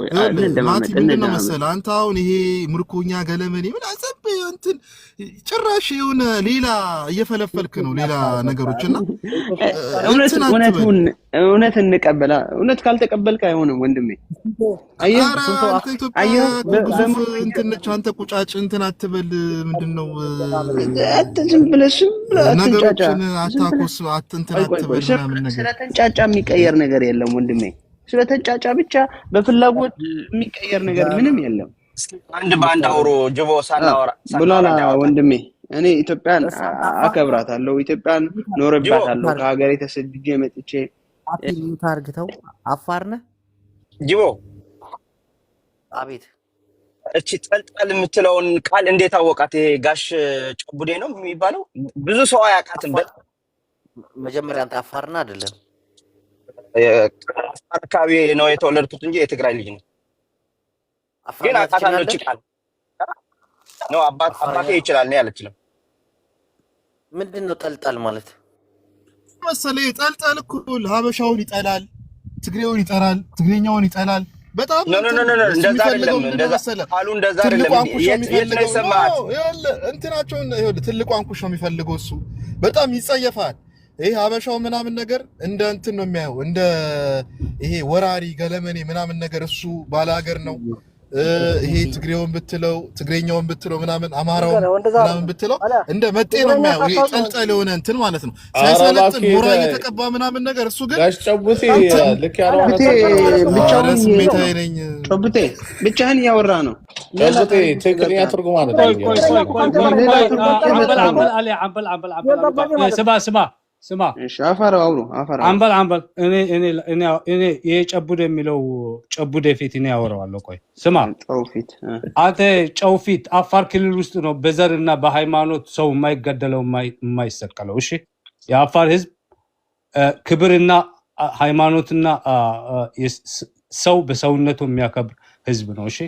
ማቲ ምንድነው መሰለህ አንተ አሁን ይሄ ምርኮኛ ገለመኔ ምን አሰብ እንትን ጭራሽ የሆነ ሌላ እየፈለፈልክ ነው ሌላ ነገሮችና እውነት እንቀበላ። እውነት ካልተቀበልክ አይሆንም ወንድሜ። አየህ አንተ ቁጫጭ እንትን አትበል። ምንድነው ዝም ብለህ ነገሮችን አታኮስ እንትን አትበል ምናምን ነገር ስለተንጫጫ የሚቀየር ነገር የለም ወንድሜ። ስለተንጫጫ ብቻ በፍላጎት የሚቀየር ነገር ምንም የለም። አንድ ባንድ አውሮ ጅቦ ሳናወራ ብላላ ወንድሜ። እኔ ኢትዮጵያን አከብራታለሁ፣ ኢትዮጵያን ኖርባታለሁ። ከሀገሬ ተሰድጄ መጥቼ አፒል ታርግተው አፋር ነህ ጅቦ? አቤት። እቺ ጠልጠል የምትለውን ቃል እንዴት አወቃት? ይሄ ጋሽ ጨቡዴ ነው የሚባለው? ብዙ ሰው አያውቃትም። መጀመሪያ አንተ አፋር ነህ አይደለም? አካባቢ ነው የተወለድኩት እንጂ የትግራይ ልጅ ነው። ግን አቃታለሁ ይችላል ነው አባቴ ይችላል ነው ያለችው። ምንድነው ጠልጠል ማለት? መሰለኝ ጠልጠል እኮ ሀበሻውን ይጠላል፣ ትግሬውን ይጠላል፣ ትግሬኛውን ይጠላል። በጣም ኖ እንደዛ አይደለም። እንደዛ አይደለም። የት ነው የሰማኸው? እንትናቸውን ትልቁ አንኩሽ ነው የሚፈልገው እሱ። በጣም ይጸየፋል። ይሄ ሀበሻው ምናምን ነገር እንደ እንትን ነው የሚያየው፣ እንደ ይሄ ወራሪ ገለመኔ ምናምን ነገር። እሱ ባለ ሀገር ነው። ይሄ ትግሬውን ብትለው ትግሬኛውን ብትለው ምናምን አማራውን ምናምን ብትለው እንደ መጤ ነው የሚያየው። ይሄ ጠልጠል የሆነ እንትን ማለት ነው። ሳይሰለጥን ሞራ እየተቀባ ምናምን ነገር። እሱ ግን ጨቡቴ ልክ ያለው ብቻውን ስሜታዊ ነኝ። ጨቡቴ ብቻህን እያወራ ነው። ጨቡቴ ትግሬኛ ትርጉም ማለት ነው። ስማ እሺ፣ አፋር አውሩ። አፋር አንበል እኔ የጨቡደ የሚለው ጨቡደ ፊት እኔ ያወራዋለሁ። ቆይ ስማ፣ ጨውፊት አንተ ጨውፊት አፋር ክልል ውስጥ ነው በዘርና በሃይማኖት ሰው የማይገደለው የማይሰቀለው። እሺ፣ የአፋር ህዝብ ክብርና ሃይማኖትና ሰው በሰውነቱ የሚያከብር ህዝብ ነው። እሺ፣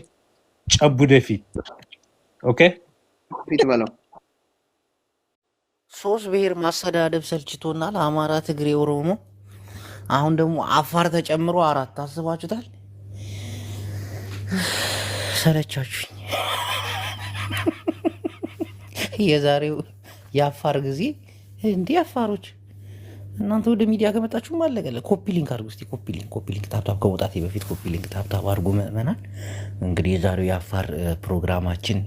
ጨቡደ ፊት ኦኬ፣ ፊት በለው። ሶስት ብሔር ማስተዳደብ ሰልችቶናል። አማራ፣ ትግሬ፣ ኦሮሞ፣ አሁን ደግሞ አፋር ተጨምሮ 4 ታስባችሁታል። ሰለቻችሁኝ። የዛሬው የአፋር ጊዜ እንዲህ አፋሮች እናንተ ወደ ሚዲያ ከመጣችሁ ማለቀለ። ኮፒ ሊንክ አድርጉ እስቲ። ኮፒ ሊንክ ታብታብ ከመውጣቴ በፊት ኮፒ ሊንክ ታብታብ አድርጉ ምዕመናን። እንግዲህ የዛሬው የአፋር ፕሮግራማችን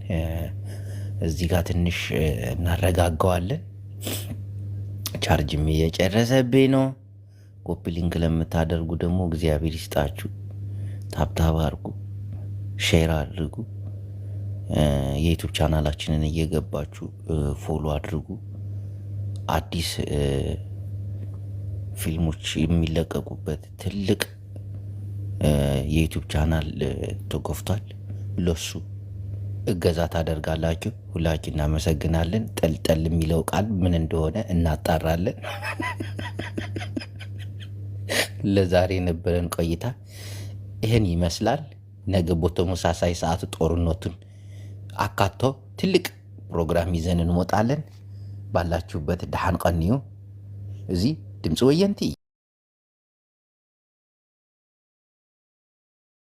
እዚህ ጋር ትንሽ እናረጋጋዋለን። ቻርጅም እየጨረሰብኝ ነው። ኮፒ ሊንክ ለምታደርጉ ደግሞ እግዚአብሔር ይስጣችሁ። ታብታብ አድርጉ፣ ሼር አድርጉ። የዩቲዩብ ቻናላችንን እየገባችሁ ፎሎ አድርጉ። አዲስ ፊልሞች የሚለቀቁበት ትልቅ የዩቲዩብ ቻናል ተከፍቷል። ለሱ እገዛ ታደርጋላችሁ። ሁላችን እናመሰግናለን። ጠልጠል የሚለው ቃል ምን እንደሆነ እናጣራለን። ለዛሬ የነበረን ቆይታ ይህን ይመስላል። ነገ በተመሳሳይ ሰዓት ጦርነቱን አካቶ ትልቅ ፕሮግራም ይዘን እንወጣለን። ባላችሁበት ደሃን ቀንዩ። እዚ ድምፂ ወየንቲ